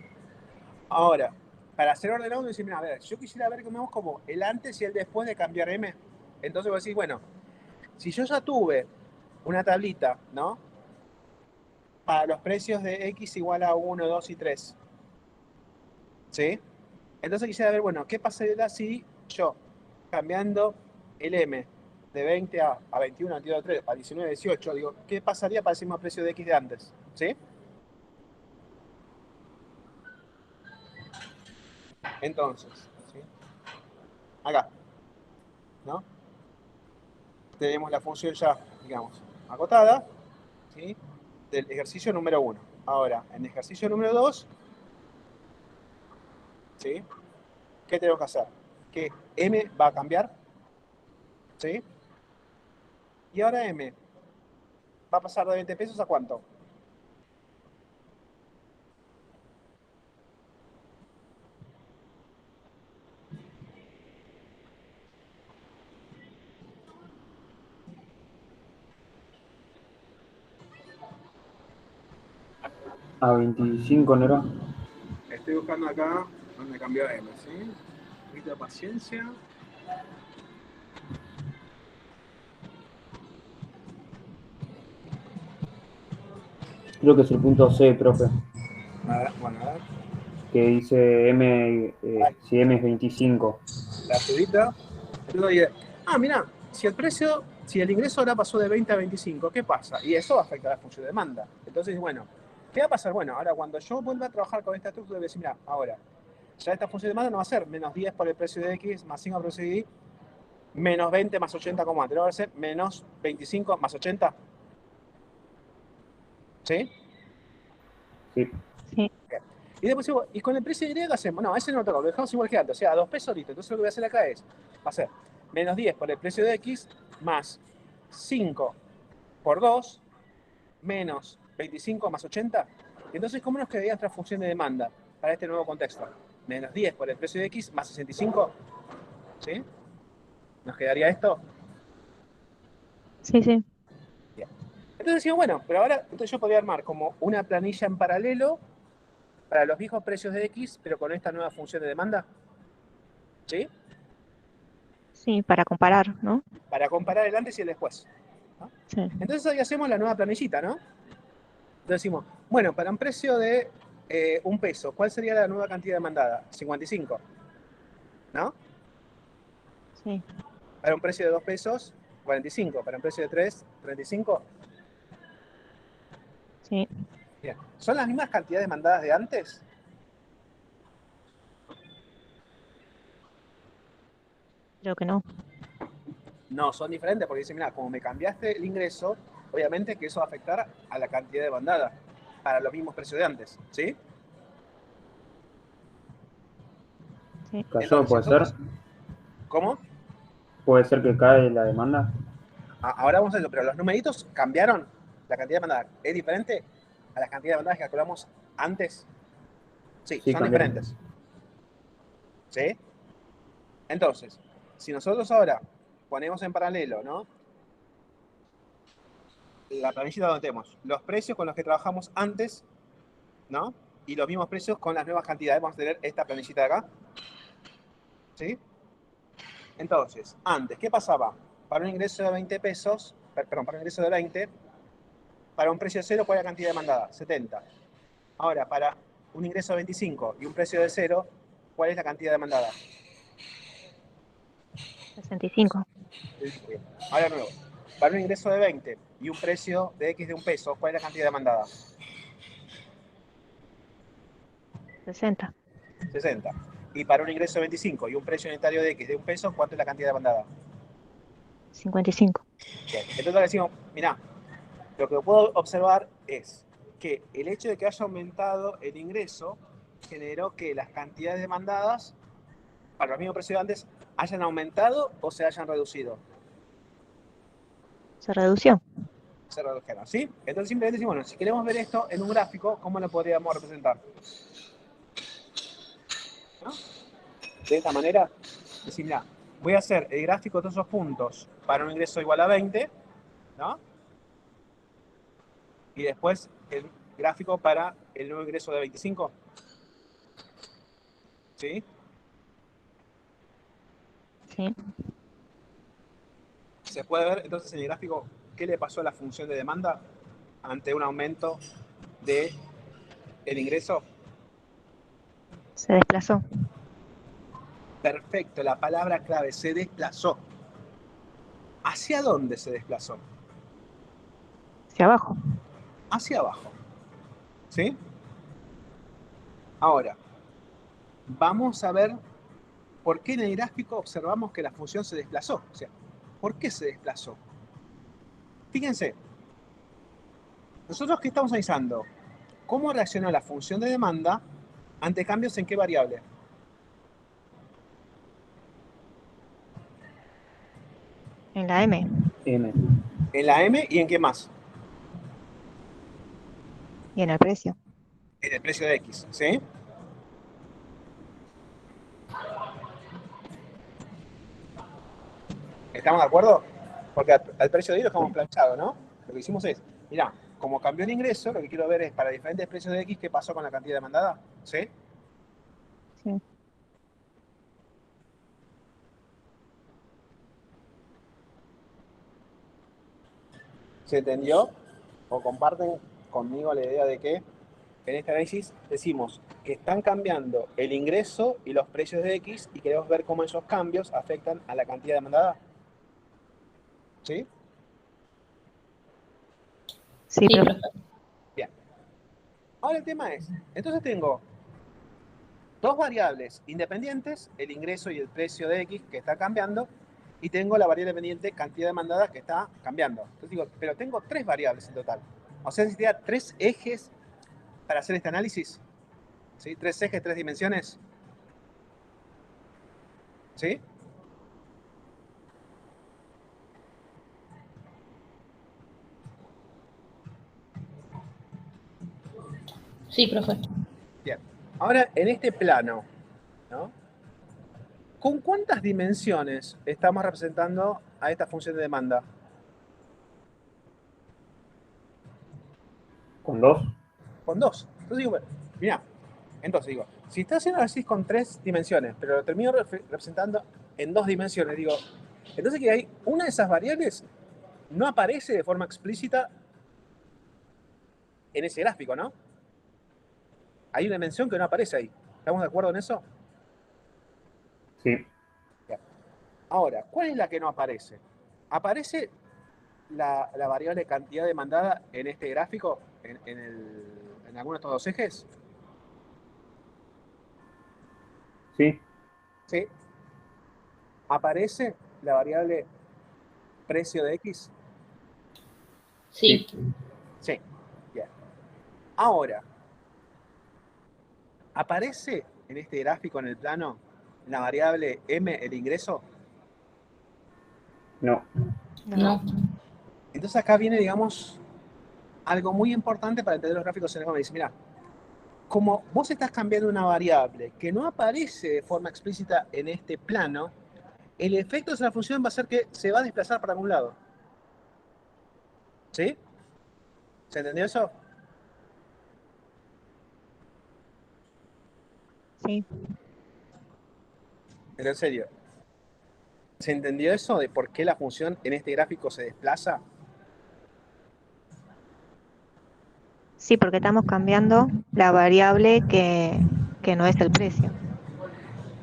Ahora, para hacer ordenado, uno dice, mira, a ver, yo quisiera ver como el antes y el después de cambiar M. Entonces vos decís, bueno, si yo ya tuve una tablita, ¿no? Para los precios de X igual a 1, 2 y 3, ¿sí? Entonces quisiera ver, bueno, ¿qué pasaría si yo, cambiando el M de 20 a 21, a 22, a 3, a 19, a 18, digo, ¿qué pasaría para el mismo precio de X de antes? ¿Sí? Entonces, ¿sí? Acá, ¿no? Tenemos la función ya, digamos, acotada, ¿sí? Del ejercicio número 1. Ahora, en el ejercicio número 2, ¿sí? ¿Qué tenemos que hacer? Que M va a cambiar, ¿sí? Y ahora M va a pasar de 20 pesos a ¿cuánto? A 25, ¿no era? Estoy buscando acá donde cambió M, ¿sí? Un poquito de paciencia. Creo que es el punto C, profe, A ver, bueno, a ver. que dice M, si M es 25. La subida. Mira, si el ingreso ahora pasó de 20 a 25, ¿qué pasa? Y eso afecta a la función de demanda. Entonces, bueno, ¿qué va a pasar? Bueno, ahora cuando yo vuelva a trabajar con esta estructura, voy a decir, mira, ahora, ya esta función de demanda no va a ser menos 10 por el precio de X, más 5 por el precio de Y, menos 20 más 80 como antes, va a ser menos 25 más 80. ¿Sí? Sí. Sí. Y después digo, ¿y con el precio de Y qué hacemos? No, ese no lo toco, lo dejamos igual que antes, o sea, a 2 pesos listo. Entonces lo que voy a hacer acá es, va a ser menos 10 por el precio de X, más 5 por 2, menos 25 más 80. Entonces, ¿cómo nos quedaría nuestra función de demanda para este nuevo contexto? Menos 10 por el precio de X más 65, ¿sí? ¿Nos quedaría esto? Sí, sí. Bien. Entonces decimos, bueno, pero ahora entonces yo podría armar como una planilla en paralelo para los viejos precios de X, pero con esta nueva función de demanda, ¿sí? Sí, para comparar, ¿no? Para comparar el antes y el después, ¿no? Sí. Entonces ahí hacemos la nueva planillita, ¿no? Entonces decimos, bueno, para un precio de un peso, ¿cuál sería la nueva cantidad demandada? 55, ¿no? Sí. Para un precio de 2 pesos, 45. Para un precio de 3, 35. Sí, Bien. ¿Son las mismas cantidades demandadas de antes? creo que no. No, son diferentes porque dicen, mira, como me cambiaste el ingreso, obviamente que eso va a afectar a la cantidad demandada para los mismos precios de antes, ¿sí? Sí. ¿Cayó? Entonces, si ¿Puede ser? nosotros, ¿cómo? ¿Puede ser que cae la demanda? Ahora vamos a eso, pero los numeritos cambiaron. La cantidad demandada es diferente a las cantidades demandadas que calculamos antes. Sí, Sí, son cambiaron. diferentes. ¿Sí? Entonces, si nosotros ahora ponemos en paralelo, ¿no? La planilla donde tenemos los precios con los que trabajamos antes, ¿no? Y los mismos precios con las nuevas cantidades. Vamos a tener esta planillita de acá. ¿Sí? Entonces, antes, ¿qué pasaba? Para un ingreso de 20 pesos, perdón, para un ingreso de 20, para un precio de 0, ¿cuál es la cantidad demandada? 70. Ahora, para un ingreso de 25 y un precio de 0, ¿cuál es la cantidad demandada? 65. Ahora de nuevo, para un ingreso de 20 y un precio de X de 1 peso, ¿cuál es la cantidad demandada? 60. 60. Y para un ingreso de 25 y un precio unitario de X de 1 peso, ¿cuánto es la cantidad demandada? 55. Bien. Entonces decimos, mirá, lo que puedo observar es que el hecho de que haya aumentado el ingreso generó que las cantidades demandadas para los mismos precios de antes hayan aumentado o se hayan reducido. Se redució. Se redujeron, ¿sí? Entonces simplemente decimos, bueno, si queremos ver esto en un gráfico, ¿cómo lo podríamos representar? ¿No? De esta manera, decir, mira, voy a hacer el gráfico de todos esos puntos para un ingreso igual a 20, ¿no? Y después el gráfico para el nuevo ingreso de 25. ¿Sí? Sí. Se puede ver entonces en el gráfico qué le pasó a la función de demanda ante un aumento de el ingreso. Se desplazó. Perfecto, la palabra clave, se desplazó. ¿Hacia dónde se desplazó? Hacia abajo. Hacia abajo. ¿Sí? Ahora, vamos a ver por qué en el gráfico observamos que la función se desplazó. O sea, ¿por qué se desplazó? Fíjense, nosotros ¿qué estamos analizando? ¿Cómo reaccionó la función de demanda ante cambios en qué variable? En la M. M. En la M y en qué más? Y en el precio. En el precio de X, ¿sí? ¿Estamos de acuerdo? Porque al precio de Y lo dejamos planchado, ¿no? Lo que hicimos es, mirá, como cambió el ingreso, lo que quiero ver es para diferentes precios de X qué pasó con la cantidad demandada, ¿sí? Sí. ¿Se entendió? ¿O comparten conmigo la idea de que en este análisis decimos que están cambiando el ingreso y los precios de X y queremos ver cómo esos cambios afectan a la cantidad demandada? ¿Sí? Sí, Sí, profe. profe. Bien. Ahora el tema es, entonces tengo dos variables independientes, el ingreso y el precio de X, que está cambiando, y tengo la variable dependiente cantidad demandada que está cambiando. Entonces digo, pero tengo tres variables en total. O sea, necesitaría tres ejes para hacer este análisis. ¿Sí? Tres ejes, tres dimensiones. ¿Sí? Sí, profe. Bien. Ahora, en este plano, ¿no? ¿Con cuántas dimensiones estamos representando a esta función de demanda? ¿Con 2? Con dos. Entonces digo, bueno, mira, entonces digo, si está haciendo análisis con tres dimensiones, pero lo termino representando en dos dimensiones, digo, entonces que hay una de esas variables no aparece de forma explícita en ese gráfico, ¿no? Hay una dimensión que no aparece ahí. ¿Estamos de acuerdo en eso? Sí. Bien. Ahora, ¿cuál es la que no aparece? ¿Aparece la variable cantidad demandada en este gráfico? en alguno de estos dos ejes? Sí, ¿Sí? ¿Aparece la variable precio de X? Sí. Sí. Bien. Ahora, ¿aparece en este gráfico, en el plano, la variable M, el ingreso? no. No. Entonces acá viene, digamos, algo muy importante para entender los gráficos en el que me dice, mira, como vos estás cambiando una variable que no aparece de forma explícita en este plano, el efecto de esa función va a ser que se va a desplazar para algún lado. ¿Sí? ¿Se entendió eso? Sí. Pero en serio, ¿se entendió eso de por qué la función en este gráfico se desplaza? Sí, porque estamos cambiando la variable que no es el precio.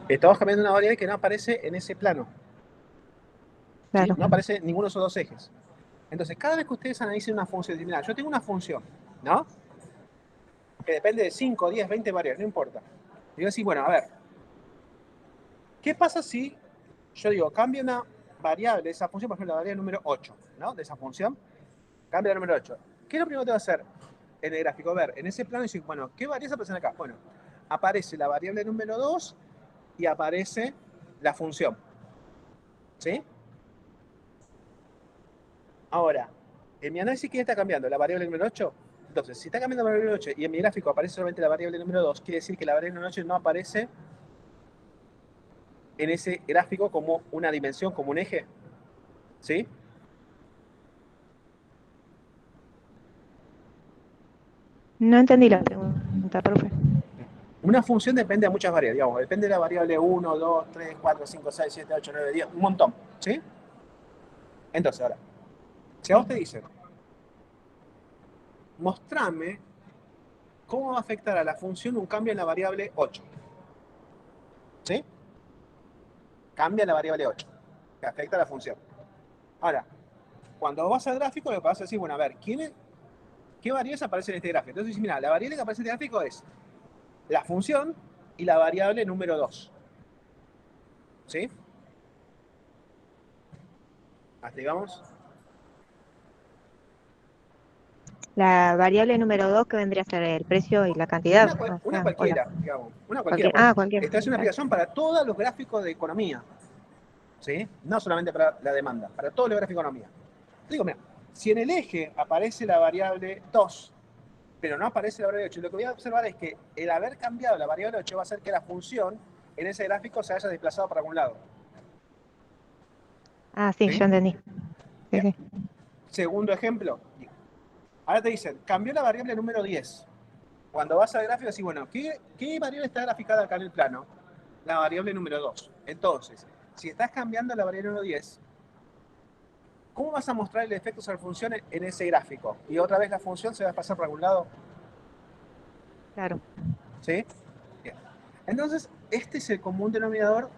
Estamos cambiando una variable que no aparece en ese plano. ¿Sí? Claro. No aparece en ninguno de esos dos ejes. Entonces, cada vez que ustedes analicen una función, dicen, mira, yo tengo una función, ¿no? Que depende de 5, 10, 20 variables, no importa. Digo así, bueno, a ver, ¿qué pasa si yo digo, cambia una variable de esa función, por ejemplo, la variable número 8, ¿no? De esa función, cambia la número 8. ¿Qué es lo primero que te va a hacer en el gráfico? Ver, en ese plano, decir, bueno, ¿qué variables aparecen acá? Bueno, aparece la variable número 2 y aparece la función. ¿Sí? Ahora, en mi análisis, ¿qué está cambiando? ¿La variable número 8? Entonces, si está cambiando la variable número 8 y en mi gráfico aparece solamente la variable número 2, quiere decir que la variable número 8 no aparece en ese gráfico como una dimensión, como un eje. ¿Sí? No entendí la pregunta, profe. Una función depende de muchas variables, digamos, depende de la variable 1, 2, 3, 4, 5, 6, 7, 8, 9, 10, un montón, ¿sí? Entonces, ahora, si a vos te dicen, mostrame cómo va a afectar a la función un cambio en la variable 8, ¿sí? Cambia la variable 8, que afecta a la función. Ahora, cuando vas al gráfico, lo que vas a decir, bueno, a ver, ¿qué variables aparecen en este gráfico? Entonces, mira, la variable que aparece en este gráfico es la función y la variable número 2, ¿sí? Hasta digamos, La variable número 2 que vendría a ser el precio y la cantidad. O una sea, o cualquiera, digamos, una cualquiera. cualquier. Ah, cualquier. Esta es una Claro. aplicación para todos los gráficos de economía, ¿sí? No solamente para la demanda, para todos los gráficos de economía. Digo, mira, si en el eje aparece la variable 2, pero no aparece la variable 8, lo que voy a observar es que el haber cambiado la variable 8 va a hacer que la función en ese gráfico se haya desplazado para algún lado. Ah, sí, ¿Sí? yo entendí. Sí, Bien. sí. Segundo ejemplo. Ahora te dicen, cambió la variable número 10. Cuando vas al gráfico, decís, bueno, ¿qué variable está graficada acá en el plano? La variable número 2. Entonces, si estás cambiando la variable número 10, ¿cómo vas a mostrar el efecto sobre funciones en ese gráfico? Y otra vez la función se va a pasar por algún lado. Claro. ¿Sí? Bien. Entonces, este es el común denominador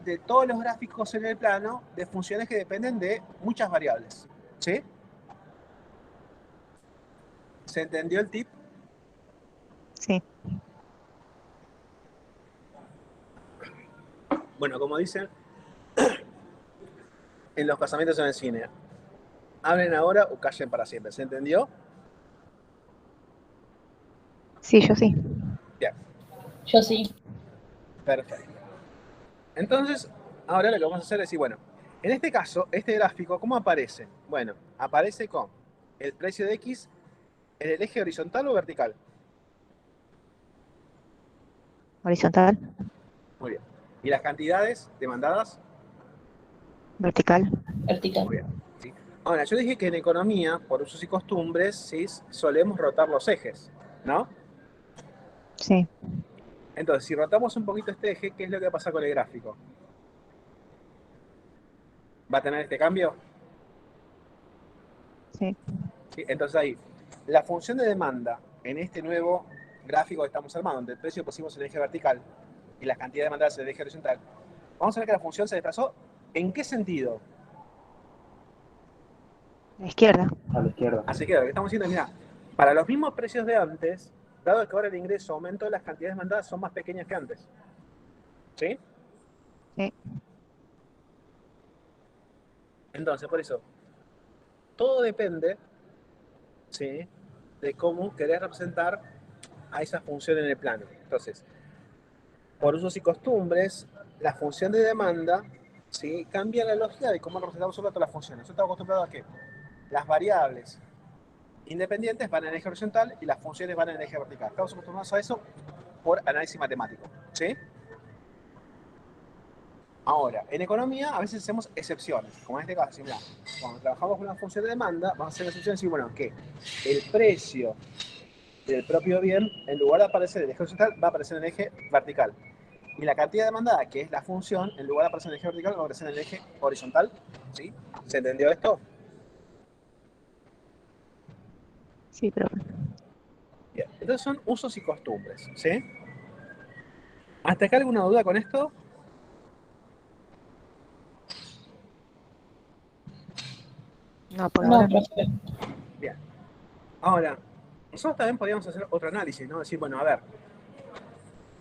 de todos los gráficos en el plano de funciones que dependen de muchas variables. ¿Sí? ¿Se entendió el tip? Sí. Bueno, como dicen en los casamientos en el cine, hablen ahora o callen para siempre. ¿Se entendió? Sí, yo sí. Bien, Yo sí. perfecto. Entonces, ahora lo que vamos a hacer es decir, bueno, en este caso, este gráfico, ¿cómo aparece? Bueno, aparece con el precio de X en el eje horizontal o vertical. Horizontal, Muy bien. ¿Y las cantidades demandadas? vertical. Vertical. Muy bien. ¿Sí? Ahora, yo dije que en economía, por usos y costumbres, ¿sí? Solemos rotar los ejes, ¿no? Sí. Entonces, si rotamos un poquito este eje, ¿qué es lo que pasa con el gráfico? ¿Va a tener este cambio? Sí. ¿Sí? Entonces ahí, la función de demanda en este nuevo gráfico que estamos armando, donde el precio pusimos en el eje vertical y la cantidad demandadas en el eje horizontal, vamos a ver que la función se desplazó. ¿En qué sentido? La izquierda. A la izquierda. Así que lo que estamos diciendo es, mira, Para los mismos precios de antes, dado que ahora el ingreso aumentó, las cantidades mandadas son más pequeñas que antes. ¿Sí? Sí. Entonces, por eso, todo depende, ¿sí?, de cómo querés representar a esa función en el plano. Entonces, por usos y costumbres, la función de demanda, ¿sí?, cambia la lógica de cómo representamos todas las funciones. Yo estaba acostumbrado a que las variables independientes van en el eje horizontal y las funciones van en el eje vertical. Estamos acostumbrados a eso por análisis matemático, ¿sí? Ahora, en economía a veces hacemos excepciones, como en este caso, mirá, cuando trabajamos con una función de demanda, vamos a hacer excepciones y decir, bueno, que el precio del propio bien, en lugar de aparecer en el eje horizontal, va a aparecer en el eje vertical. Y la cantidad demandada, que es la función, en lugar de aparecer en el eje vertical, va a aparecer en el eje horizontal. ¿Sí? ¿Se entendió esto? Sí, profe. Bien. Entonces son usos y costumbres. ¿Sí? ¿Hasta acá alguna duda con esto? No, por No, ahora no. profe. Bien. Ahora, nosotros también podríamos hacer otro análisis, ¿no? Decir, bueno, a ver,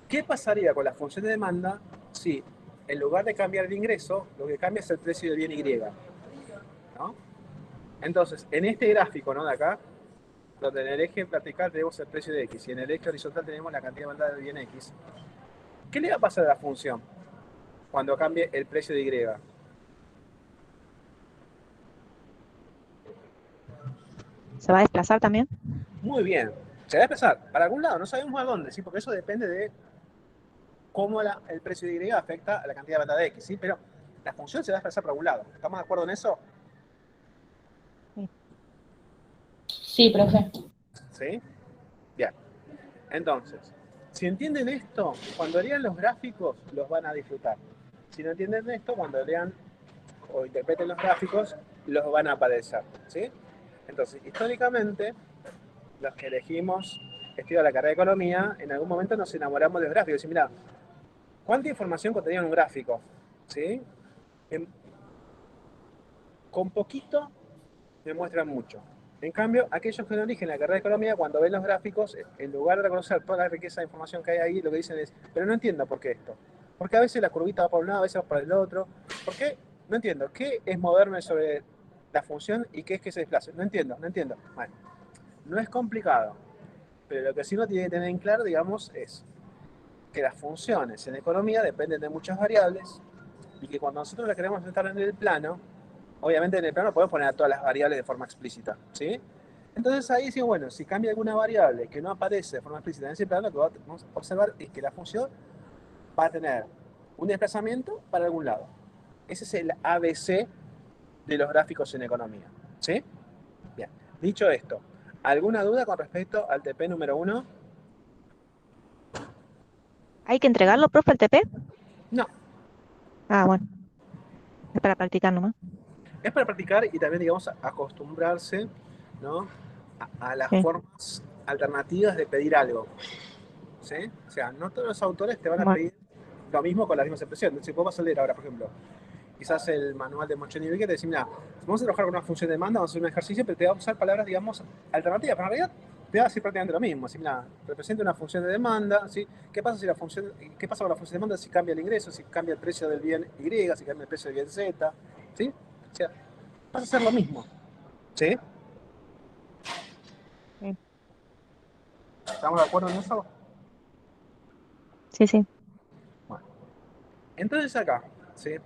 ¿qué pasaría con la función de demanda si en lugar de cambiar el ingreso, lo que cambia es el precio del bien Y? ¿No? Entonces, en este gráfico, ¿no?, de acá, donde en el eje vertical tenemos el precio de X y en el eje horizontal tenemos la cantidad demandada de bien X, ¿qué le va a pasar a la función cuando cambie el precio de Y? ¿Se va a desplazar también? Muy bien, se va a desplazar para algún lado, no sabemos a dónde, ¿sí? Porque eso depende de cómo el precio de Y afecta a la cantidad demandada de X, ¿sí? Pero la función se va a desplazar para algún lado. ¿Estamos de acuerdo en eso? Sí, profe. ¿Sí? Bien. Entonces, si entienden esto, cuando lean los gráficos, los van a disfrutar. Si no entienden esto, cuando lean o interpreten los gráficos, los van a padecer, ¿sí? Entonces, históricamente, los que elegimos estudiar la carrera de economía, en algún momento nos enamoramos de los gráficos. Y mira, ¿cuánta información contenía en un gráfico? ¿Sí? Con poquito me muestran mucho. En cambio, aquellos que no eligen la carrera de economía, cuando ven los gráficos, en lugar de reconocer toda la riqueza de información que hay ahí, lo que dicen es, pero no entiendo por qué esto. Porque a veces la curvita va para un lado, a veces va para el otro. ¿Por qué? No entiendo. ¿Qué es moverme sobre la función y qué es que se desplace? No entiendo. Bueno, no es complicado. Pero lo que sí uno tiene que tener en claro, digamos, es que las funciones en economía dependen de muchas variables y que cuando nosotros las queremos estar en el plano, obviamente en el plano podemos poner a todas las variables de forma explícita, ¿sí? Entonces ahí decimos, bueno, si cambia alguna variable que no aparece de forma explícita en ese plano, lo que vamos a observar es que la función va a tener un desplazamiento para algún lado. Ese es el ABC de los gráficos en economía, ¿sí? Bien, dicho esto, ¿alguna duda con respecto al TP número 1? ¿Hay que entregarlo, profe, el TP? No, Ah, bueno. Es para practicar nomás. es para practicar y también, digamos, acostumbrarse, ¿no?, a las Sí. formas alternativas de pedir algo, ¿sí? O sea, no todos los autores te van a Bueno. pedir lo mismo con las mismas expresiones. Si vos vas a leer ahora, por ejemplo, quizás el manual de Montchenivik, que te dice, mira, vamos a trabajar con una función de demanda, vamos a hacer un ejercicio, pero te va a usar palabras, digamos, alternativas, pero en realidad te va a decir prácticamente lo mismo. Así, mira, representa una función de demanda, ¿sí? ¿Qué pasa con la función de demanda si cambia el ingreso, si cambia el precio del bien Y, si cambia el precio del bien Z, ¿sí? O sea, vas a hacer lo mismo, ¿sí? Sí. ¿Estamos de acuerdo en eso? Sí, sí. Bueno, entonces acá, ¿sí?,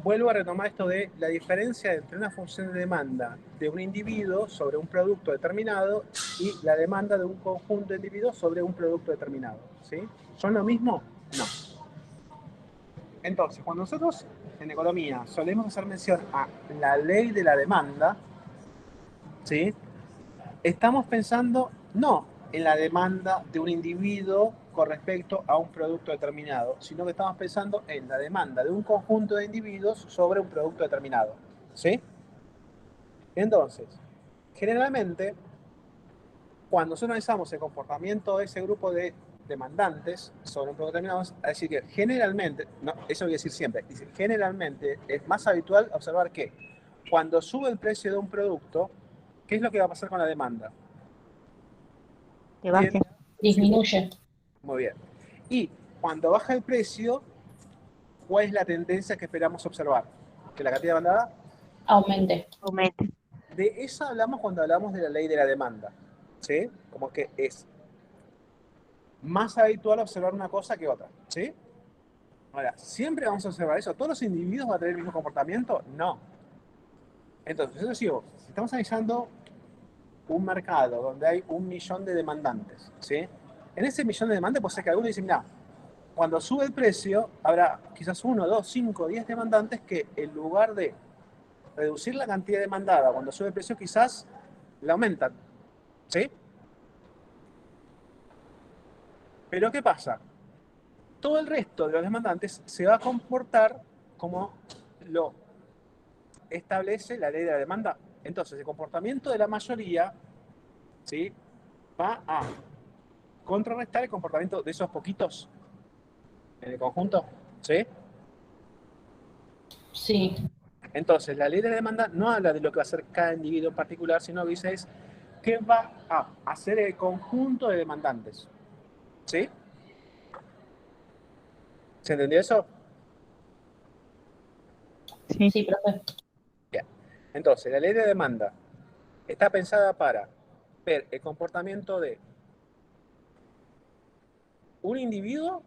vuelvo a retomar esto de la diferencia entre una función de demanda de un individuo sobre un producto determinado y la demanda de un conjunto de individuos sobre un producto determinado, ¿sí? ¿Son lo mismo? No. Entonces, cuando nosotros en economía solemos hacer mención a la ley de la demanda, ¿sí?, estamos pensando no en la demanda de un individuo con respecto a un producto determinado, sino que estamos pensando en la demanda de un conjunto de individuos sobre un producto determinado, ¿sí? Entonces, generalmente, cuando nosotros analizamos el comportamiento de ese grupo de demandantes sobre un producto determinado, es decir que generalmente, no, eso quiere decir siempre, dice, generalmente es más habitual observar que cuando sube el precio de un producto, ¿qué es lo que va a pasar con la demanda? Que baje. Bien, Disminuye. muy bien. Y cuando baja el precio, ¿cuál es la tendencia que esperamos observar? Que la cantidad demandada Aumente. Aumente. De eso hablamos cuando hablamos de la ley de la demanda, ¿sí? Como que es más habitual observar una cosa que otra, ¿sí? Ahora, ¿siempre vamos a observar eso? ¿Todos los individuos van a tener el mismo comportamiento? No. Entonces, eso digo, si estamos analizando un mercado donde hay 1.000.000 de demandantes, ¿sí? En ese millón de demandantes puede ser que algunos dicen, mira, cuando sube el precio, habrá quizás 1, 2, 5, 10 demandantes que en lugar de reducir la cantidad demandada cuando sube el precio, quizás la aumentan, ¿sí? Pero ¿qué pasa? Todo el resto de los demandantes se va a comportar como lo establece la ley de la demanda. Entonces, el comportamiento de la mayoría, ¿sí?, va a contrarrestar el comportamiento de esos poquitos en el conjunto, ¿sí? Sí. Entonces, la ley de la demanda no habla de lo que va a hacer cada individuo en particular, sino que dice es qué va a hacer el conjunto de demandantes, ¿sí? ¿Se entendió eso? Sí. Sí, profe. Bien. Entonces, la ley de demanda está pensada para ver el comportamiento de un individuo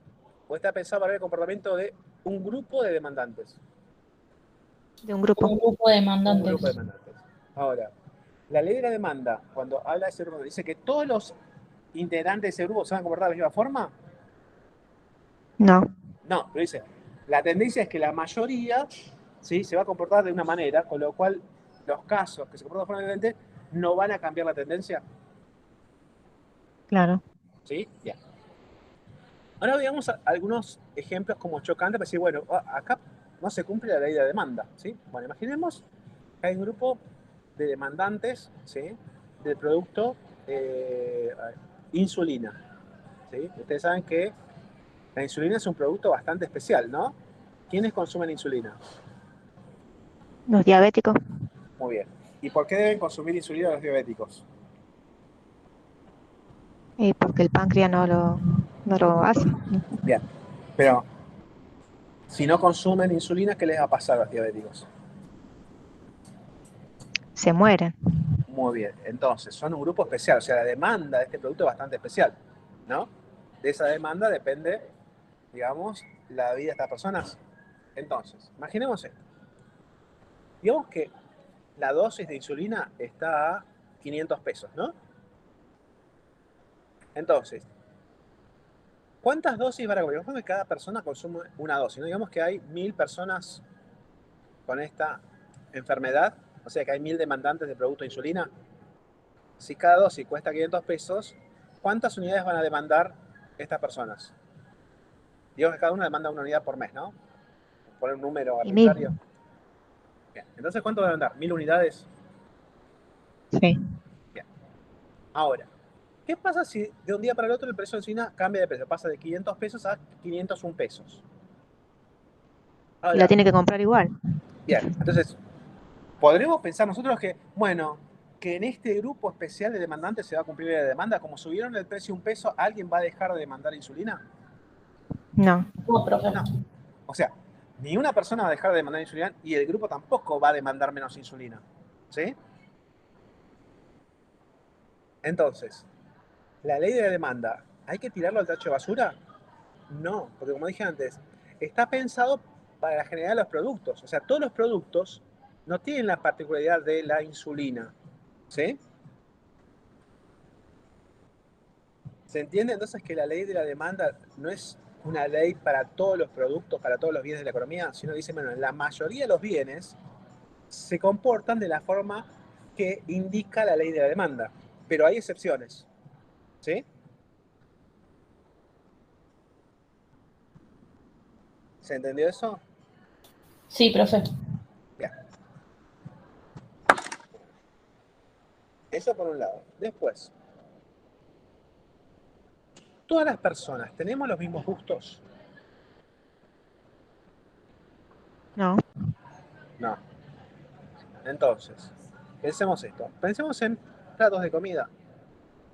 o está pensado para ver el comportamiento de un grupo de demandantes. De un grupo. Un grupo de Un demandantes. grupo de demandantes. Ahora, la ley de la demanda, cuando habla de ese grupo, dice que todos los integrantes de ese grupo se van a comportar de la misma forma. No. No, pero dice, la tendencia es que la mayoría, ¿sí?, se va a comportar de una manera, con lo cual los casos que se comportan de forma diferente no van a cambiar la tendencia. Claro. ¿Sí? Bien. Ahora veamos algunos ejemplos como chocantes para decir, bueno, acá no se cumple la ley de la demanda, ¿sí? Bueno, imaginemos que hay un grupo de demandantes, ¿sí?, del producto insulina, ¿sí? Ustedes saben que la insulina es un producto bastante especial, ¿no? ¿Quiénes consumen insulina? Los diabéticos. Muy bien. ¿Y por qué deben consumir insulina los diabéticos? Porque el páncreas no lo hace. Bien. Pero si no consumen insulina, ¿qué les va a pasar a los diabéticos? Se mueren. Muy bien. Entonces, son un grupo especial. O sea, la demanda de este producto es bastante especial, ¿no? De esa demanda depende, digamos, la vida de estas personas. Entonces, imaginemos esto. Digamos que la dosis de insulina está a 500 pesos, ¿no? Entonces, ¿cuántas dosis van a comer? Digamos que cada persona consume una dosis, ¿no? Digamos que hay 1.000 personas con esta enfermedad, o sea que hay 1.000 demandantes de producto de insulina. Si cada dosis cuesta 500 pesos, ¿cuántas unidades van a demandar estas personas? Digamos que cada una demanda una unidad por mes, ¿no? Poner un número Y 1000. arbitrario. Bien. Entonces, ¿cuánto van a demandar? ¿1.000 unidades? Sí. Bien. Ahora, ¿qué pasa si de un día para el otro el precio de la insulina cambia de precio? Pasa de 500 pesos a 501 pesos. Y la Ahora, tiene que comprar igual. bien, entonces, podremos pensar nosotros que, bueno, que en este grupo especial de demandantes se va a cumplir la demanda. Como subieron el precio un peso, ¿alguien va a dejar de demandar insulina? No. No, profe. No. O sea, ni una persona va a dejar de demandar insulina y el grupo tampoco va a demandar menos insulina. ¿Sí? Entonces, la ley de la demanda, ¿hay que tirarlo al tacho de basura? No, porque como dije antes, está pensado para la generalidad de los productos. O sea, todos los productos no tienen la particularidad de la insulina. ¿Sí? ¿Se entiende entonces que la ley de la demanda no es una ley para todos los productos, para todos los bienes de la economía, sino dice, bueno, la mayoría de los bienes se comportan de la forma que indica la ley de la demanda, pero hay excepciones, ¿sí? ¿Se entendió eso? Sí, profe. Bien. Eso por un lado. Después, ¿todas las personas tenemos los mismos gustos? No. No. Entonces, pensemos esto. Pensemos en platos de comida.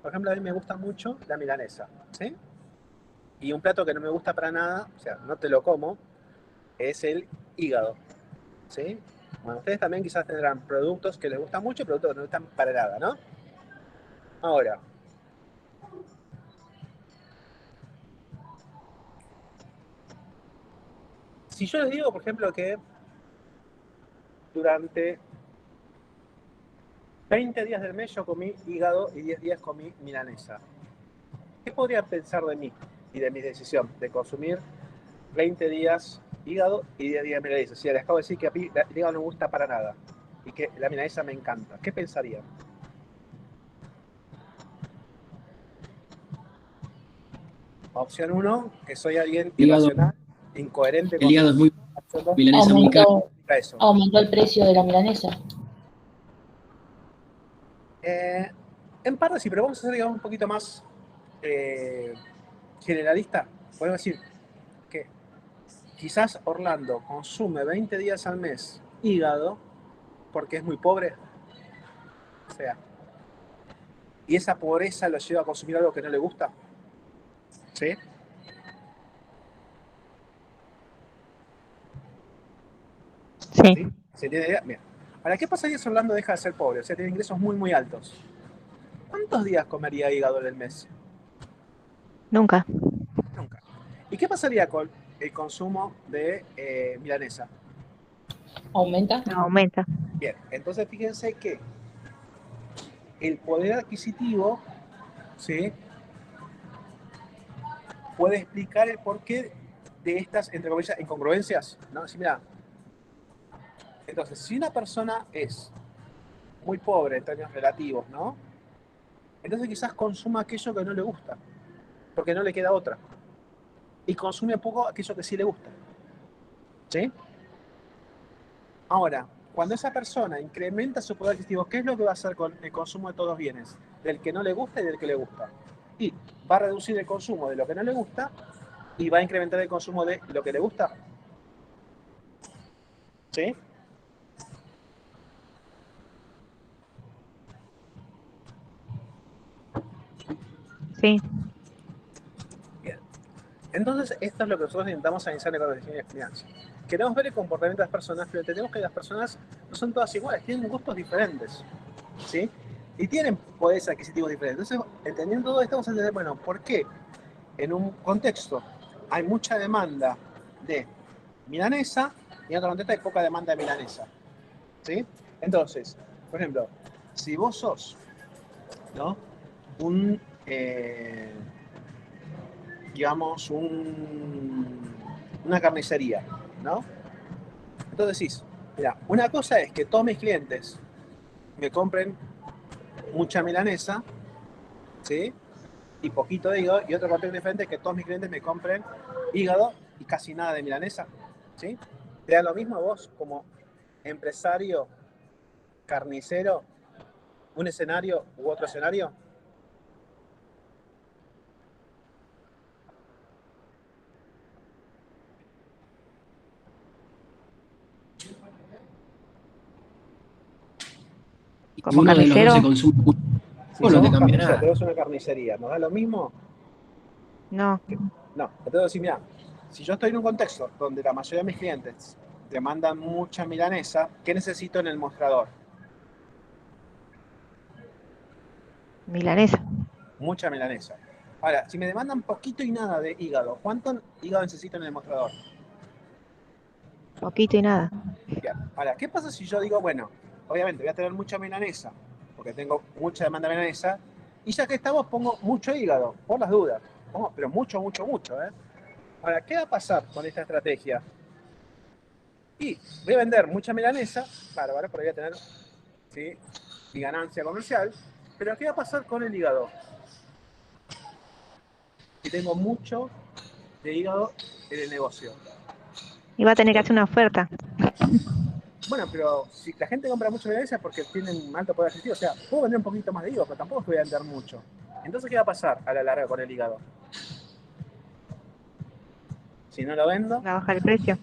Por ejemplo, a mí me gusta mucho la milanesa, ¿sí? Y un plato que no me gusta para nada, o sea, no te lo como, es el hígado, ¿sí? Bueno, ustedes también quizás tendrán productos que les gustan mucho y productos que no les gustan para nada, ¿no? Ahora, si yo les digo, por ejemplo, que durante 20 días del mes yo comí hígado y 10 días comí milanesa, ¿qué podrían pensar de mí y de mi decisión de consumir 20 días hígado y 10 días milanesa? Si les acabo de decir que a mí el hígado no me gusta para nada y que la milanesa me encanta, ¿qué pensarían? Opción 1, que soy alguien irracional, incoherente El con hígado es muy Opción 2, milanesa muy cara. eso. Aumentó el precio de la milanesa. En parte sí, pero vamos a ser, digamos, un poquito más generalista. Podemos decir que quizás Orlando consume 20 días al mes hígado porque es muy pobre. O sea, y esa pobreza lo lleva a consumir algo que no le gusta. ¿Sí? Sí. ¿Se tiene idea? Bien. Ahora, ¿qué pasaría si Orlando deja de ser pobre? O sea, tiene ingresos muy, muy altos. ¿Cuántos días comería hígado en el mes? Nunca. Nunca. ¿Y qué pasaría con el consumo de milanesa? ¿Aumenta? Aumenta. Bien, entonces fíjense que el poder adquisitivo, ¿sí?, puede explicar el porqué de estas, entre comillas, incongruencias, ¿no? Sí, mira, entonces, si una persona es muy pobre en términos relativos, ¿no? Entonces quizás consuma aquello que no le gusta, porque no le queda otra. Y consume poco aquello que sí le gusta. ¿Sí? Ahora, cuando esa persona incrementa su poder adquisitivo, ¿qué es lo que va a hacer con el consumo de todos los bienes? Del que no le gusta y del que le gusta. Y va a reducir el consumo de lo que no le gusta y va a incrementar el consumo de lo que le gusta. ¿Sí? Sí. Bien. Entonces, esto es lo que nosotros intentamos analizar en economía de finanzas. Queremos ver el comportamiento de las personas, pero entendemos que las personas no son todas iguales, tienen gustos diferentes. ¿Sí? Y tienen poderes adquisitivos diferentes. Entonces, entendiendo todo esto, vamos a entender, bueno, ¿por qué en un contexto hay mucha demanda de milanesa y en otro contexto hay poca demanda de milanesa? ¿Sí? Entonces, por ejemplo, si vos sos, ¿no?, digamos, una carnicería, ¿no? Entonces decís, mira, una cosa es que todos mis clientes me compren mucha milanesa, ¿sí?, y poquito de hígado, y otro contexto diferente es que todos mis clientes me compren hígado y casi nada de milanesa, ¿sí? ¿Te da lo mismo a vos como empresario, carnicero, un escenario u otro escenario? Como Uno de los dos se carnicero, consume mucho. Si No te somos cambia carniceros, nada. tenemos una carnicería, ¿nos da lo mismo? no. No, entonces sí, mira, si yo estoy en un contexto donde la mayoría de mis clientes demandan mucha milanesa, ¿qué necesito en el mostrador? Milanesa. Mucha milanesa. Ahora, si me demandan poquito y nada de hígado, ¿cuánto hígado necesito en el mostrador? Poquito y nada. Bien. Ahora, ¿qué pasa si yo digo, bueno, obviamente voy a tener mucha milanesa, porque tengo mucha demanda de milanesa, y ya que estamos pongo mucho hígado, por las dudas. Pongo, pero mucho, mucho, mucho, ¿eh? Ahora, ¿qué va a pasar con esta estrategia? Y voy a vender mucha milanesa, bárbaro, pero voy a tener, ¿sí?, mi ganancia comercial, pero ¿qué va a pasar con el hígado? Que tengo mucho de hígado en el negocio. Y va a tener que hacer una oferta. Bueno, pero si la gente compra mucho milanesa es porque tienen alto poder adquisitivo, o sea, puedo vender un poquito más de hígado, pero tampoco es que voy a vender mucho. Entonces, ¿qué va a pasar a la larga con el hígado? Si no lo vendo, Va a bajar el precio.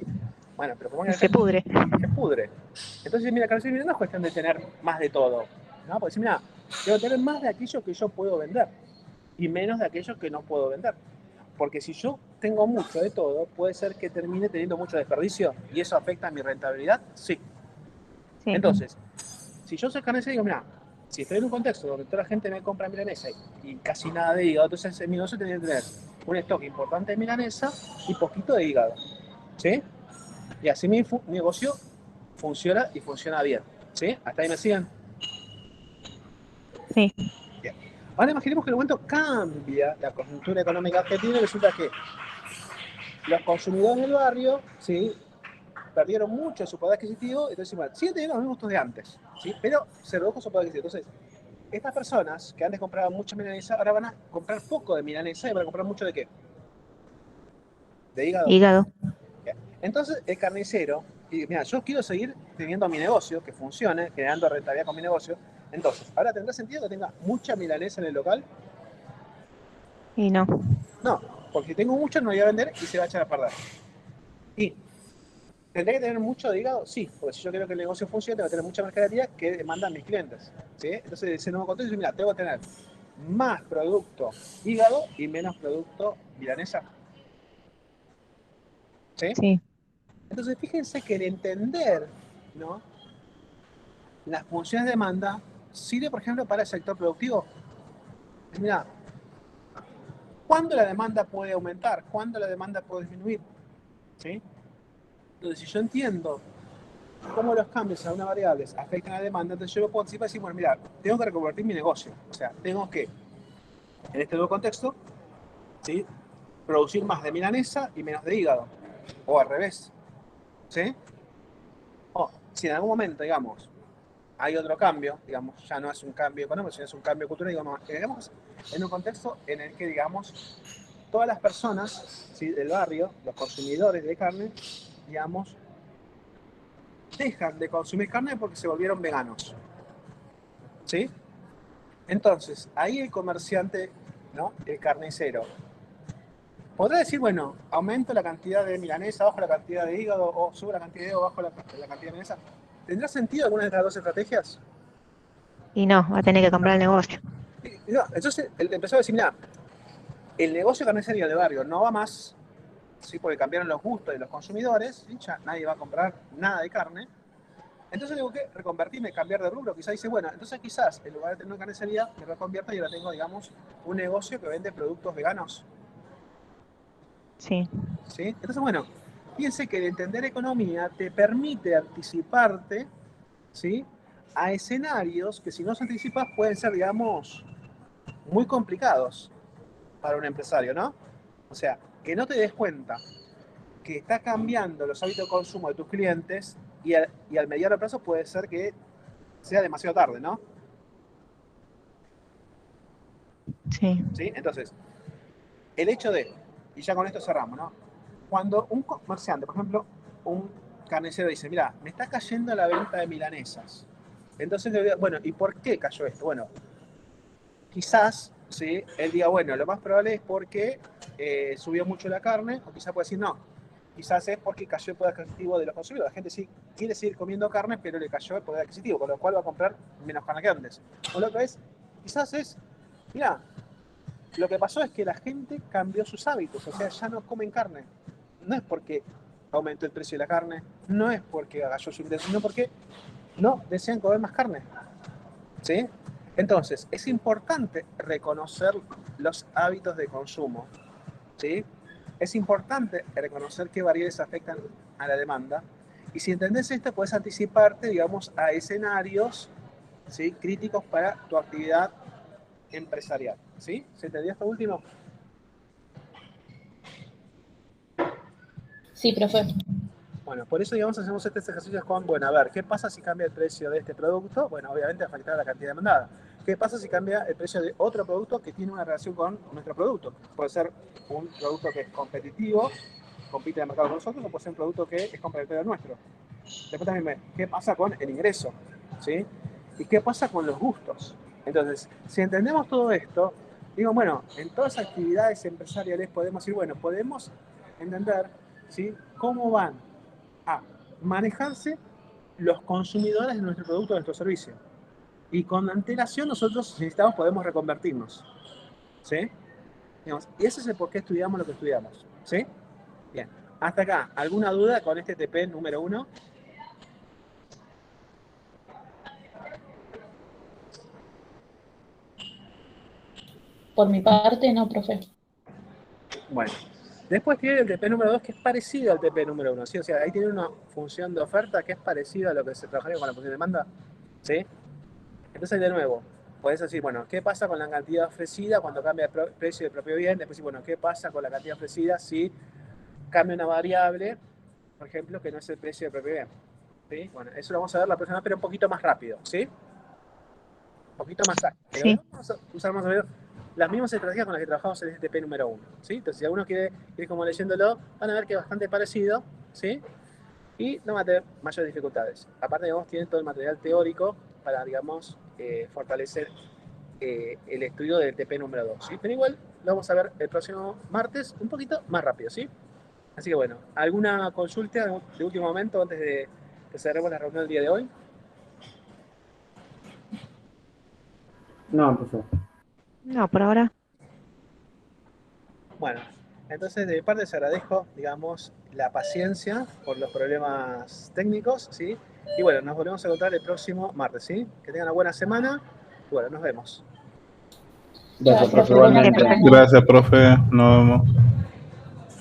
bueno, pero como Y se pudre. se pudre. Entonces, mira, carnicero no es cuestión de tener más de todo, ¿no? Porque mira, debo tener más de aquello que yo puedo vender y menos de aquello que no puedo vender. Porque si yo tengo mucho de todo, puede ser que termine teniendo mucho desperdicio y eso afecta a mi rentabilidad, sí. Sí. Entonces, si yo soy carnicero y digo, mira, si estoy en un contexto donde toda la gente me compra milanesa y casi nada de hígado, entonces en mi negocio tendría que tener un stock importante de milanesa y poquito de hígado, ¿sí? Y así mi negocio funciona y funciona bien, ¿sí? ¿Hasta ahí me siguen? Sí. Bien. Ahora imaginemos que en el momento cambia la coyuntura económica argentina y resulta que los consumidores del barrio, ¿sí?, perdieron mucho de su poder adquisitivo, entonces bueno, siguen teniendo los mismos gustos de antes, ¿sí?, pero se redujo su poder adquisitivo. Entonces, estas personas que antes compraban mucha milanesa, ahora van a comprar poco de milanesa y van a comprar mucho de ¿qué? De hígado. Hígado. Bien. Entonces, el carnicero, y mira, yo quiero seguir teniendo mi negocio, que funcione, generando rentabilidad con mi negocio. Entonces, ¿ahora tendrá sentido que tenga mucha milanesa en el local? Y no. No, porque si tengo mucho no voy a vender y se va a echar a perder. Y ¿tendré que tener mucho de hígado? Sí, porque si yo quiero que el negocio funcione, tengo que tener mucha mercadería que demandan mis clientes, ¿sí? Entonces, ese nuevo contexto, mira, tengo que tener más producto hígado y menos producto milanesa. ¿Sí? Sí. Entonces, fíjense que el entender, ¿no?, las funciones de demanda sirve, por ejemplo, para el sector productivo. Mira, ¿cuándo la demanda puede aumentar? ¿Cuándo la demanda puede disminuir? ¿Sí? Entonces, si yo entiendo cómo los cambios en algunas variables afectan a la demanda, entonces yo puedo anticipar y decir, bueno, mira, tengo que reconvertir mi negocio. O sea, tengo que, en este nuevo contexto, ¿sí?, producir más de milanesa y menos de hígado. O al revés. ¿Sí? O si en algún momento, digamos, hay otro cambio, digamos, ya no es un cambio económico, sino es un cambio cultural, digamos, en un contexto en el que, digamos, todas las personas, ¿sí?, del barrio, los consumidores de carne, digamos, dejan de consumir carne porque se volvieron veganos. ¿Sí? Entonces, ahí el comerciante, ¿no?, el carnicero, podrá decir, bueno, aumento la cantidad de milanesa, bajo la cantidad de hígado, o subo la cantidad de hígado, bajo la cantidad de milanesa. ¿Tendrá sentido alguna de estas dos estrategias? Y no, va a tener que comprar el negocio. No, entonces el empresario decir, mira, el negocio carnicería de barrio no va más, ¿sí?, porque cambiaron los gustos de los consumidores, y ya nadie va a comprar nada de carne. Entonces tengo que reconvertirme, cambiar de rubro. Quizás dice, bueno, entonces quizás en lugar de tener una carnicería, me reconvierto y ahora tengo, digamos, un negocio que vende productos veganos. Sí. ¿Sí? Entonces, bueno, fíjense que el entender economía te permite anticiparte, ¿sí?, a escenarios que si no se anticipas pueden ser, digamos, muy complicados para un empresario, ¿no? O sea, que no te des cuenta que está cambiando los hábitos de consumo de tus clientes y al mediano plazo puede ser que sea demasiado tarde, ¿no? Sí. ¿Sí? Entonces, el hecho de, y ya con esto cerramos, ¿no? Cuando un comerciante, por ejemplo, un carnicero dice, mira, me está cayendo la venta de milanesas. Entonces le digo, bueno, ¿y por qué cayó esto? Bueno, quizás, ¿sí?, él diga, bueno, lo más probable es porque subió mucho la carne, o quizás puede decir, no, quizás es porque cayó el poder adquisitivo de los consumidores. La gente sí quiere seguir comiendo carne, pero le cayó el poder adquisitivo, con lo cual va a comprar menos carne que antes. O lo que es, quizás es, mira, lo que pasó es que la gente cambió sus hábitos, o sea, ya no comen carne. No es porque aumentó el precio de la carne, no es porque cayó su ingreso, sino porque no desean comer más carne. ¿Sí? Entonces, es importante reconocer los hábitos de consumo. ¿Sí? Es importante reconocer qué variables afectan a la demanda. Y si entendés esto, puedes anticiparte, digamos, a escenarios, ¿sí?, críticos para tu actividad empresarial. ¿Sí? ¿Se entendió esto último? Sí, profe. Bueno, por eso, digamos, hacemos estos ejercicios con, bueno, a ver, ¿qué pasa si cambia el precio de este producto? Bueno, obviamente afectará la cantidad demandada. ¿Qué pasa si cambia el precio de otro producto que tiene una relación con nuestro producto? Puede ser un producto que es competitivo, compite en el mercado con nosotros, o puede ser un producto que es competitivo al nuestro. Después también, ¿qué pasa con el ingreso? ¿Sí? ¿Y qué pasa con los gustos? Entonces, si entendemos todo esto, digo, bueno, en todas las actividades empresariales podemos decir, bueno, podemos entender, ¿sí?, cómo van a manejarse los consumidores de nuestro producto, de nuestro servicio. Y con antelación nosotros, si necesitamos, podemos reconvertirnos. ¿Sí? Digamos, y ese es el por qué estudiamos lo que estudiamos. ¿Sí? Bien. Hasta acá, ¿alguna duda con este TP número 1? Por mi parte, no, profe. Bueno. Después tiene el TP número 2, que es parecido al TP número 1. ¿Sí? O sea, ahí tiene una función de oferta que es parecida a lo que se trabajaría con la función de demanda. ¿Sí? Entonces, de nuevo, podés decir, bueno, ¿qué pasa con la cantidad ofrecida cuando cambia el precio del propio bien? Después, bueno, ¿qué pasa con la cantidad ofrecida si cambia una variable, por ejemplo, que no es el precio del propio bien? ¿Sí? Bueno, eso lo vamos a ver la próxima, pero un poquito más rápido, ¿sí? Un poquito más ágil. Sí. Vamos a usar más o menos las mismas estrategias con las que trabajamos en este TP número 1, ¿sí? Entonces, si alguno quiere ir como leyéndolo, van a ver que es bastante parecido, ¿sí? Y no va a tener mayores dificultades. Aparte, digamos, tienen todo el material teórico para, digamos, fortalecer el estudio del TP número 2, ¿sí? Pero igual lo vamos a ver el próximo martes un poquito más rápido, ¿sí? Así que bueno, ¿alguna consulta de último momento antes de que cerremos la reunión del día de hoy? No, profesor. No, por ahora. Bueno, entonces de mi parte les agradezco, digamos, la paciencia por los problemas técnicos, ¿sí? Y bueno, nos volvemos a encontrar el próximo martes, ¿sí? Que tengan una buena semana y bueno, nos vemos. Gracias, Gracias, profe, igualmente. profe. Gracias, profe. Nos vemos.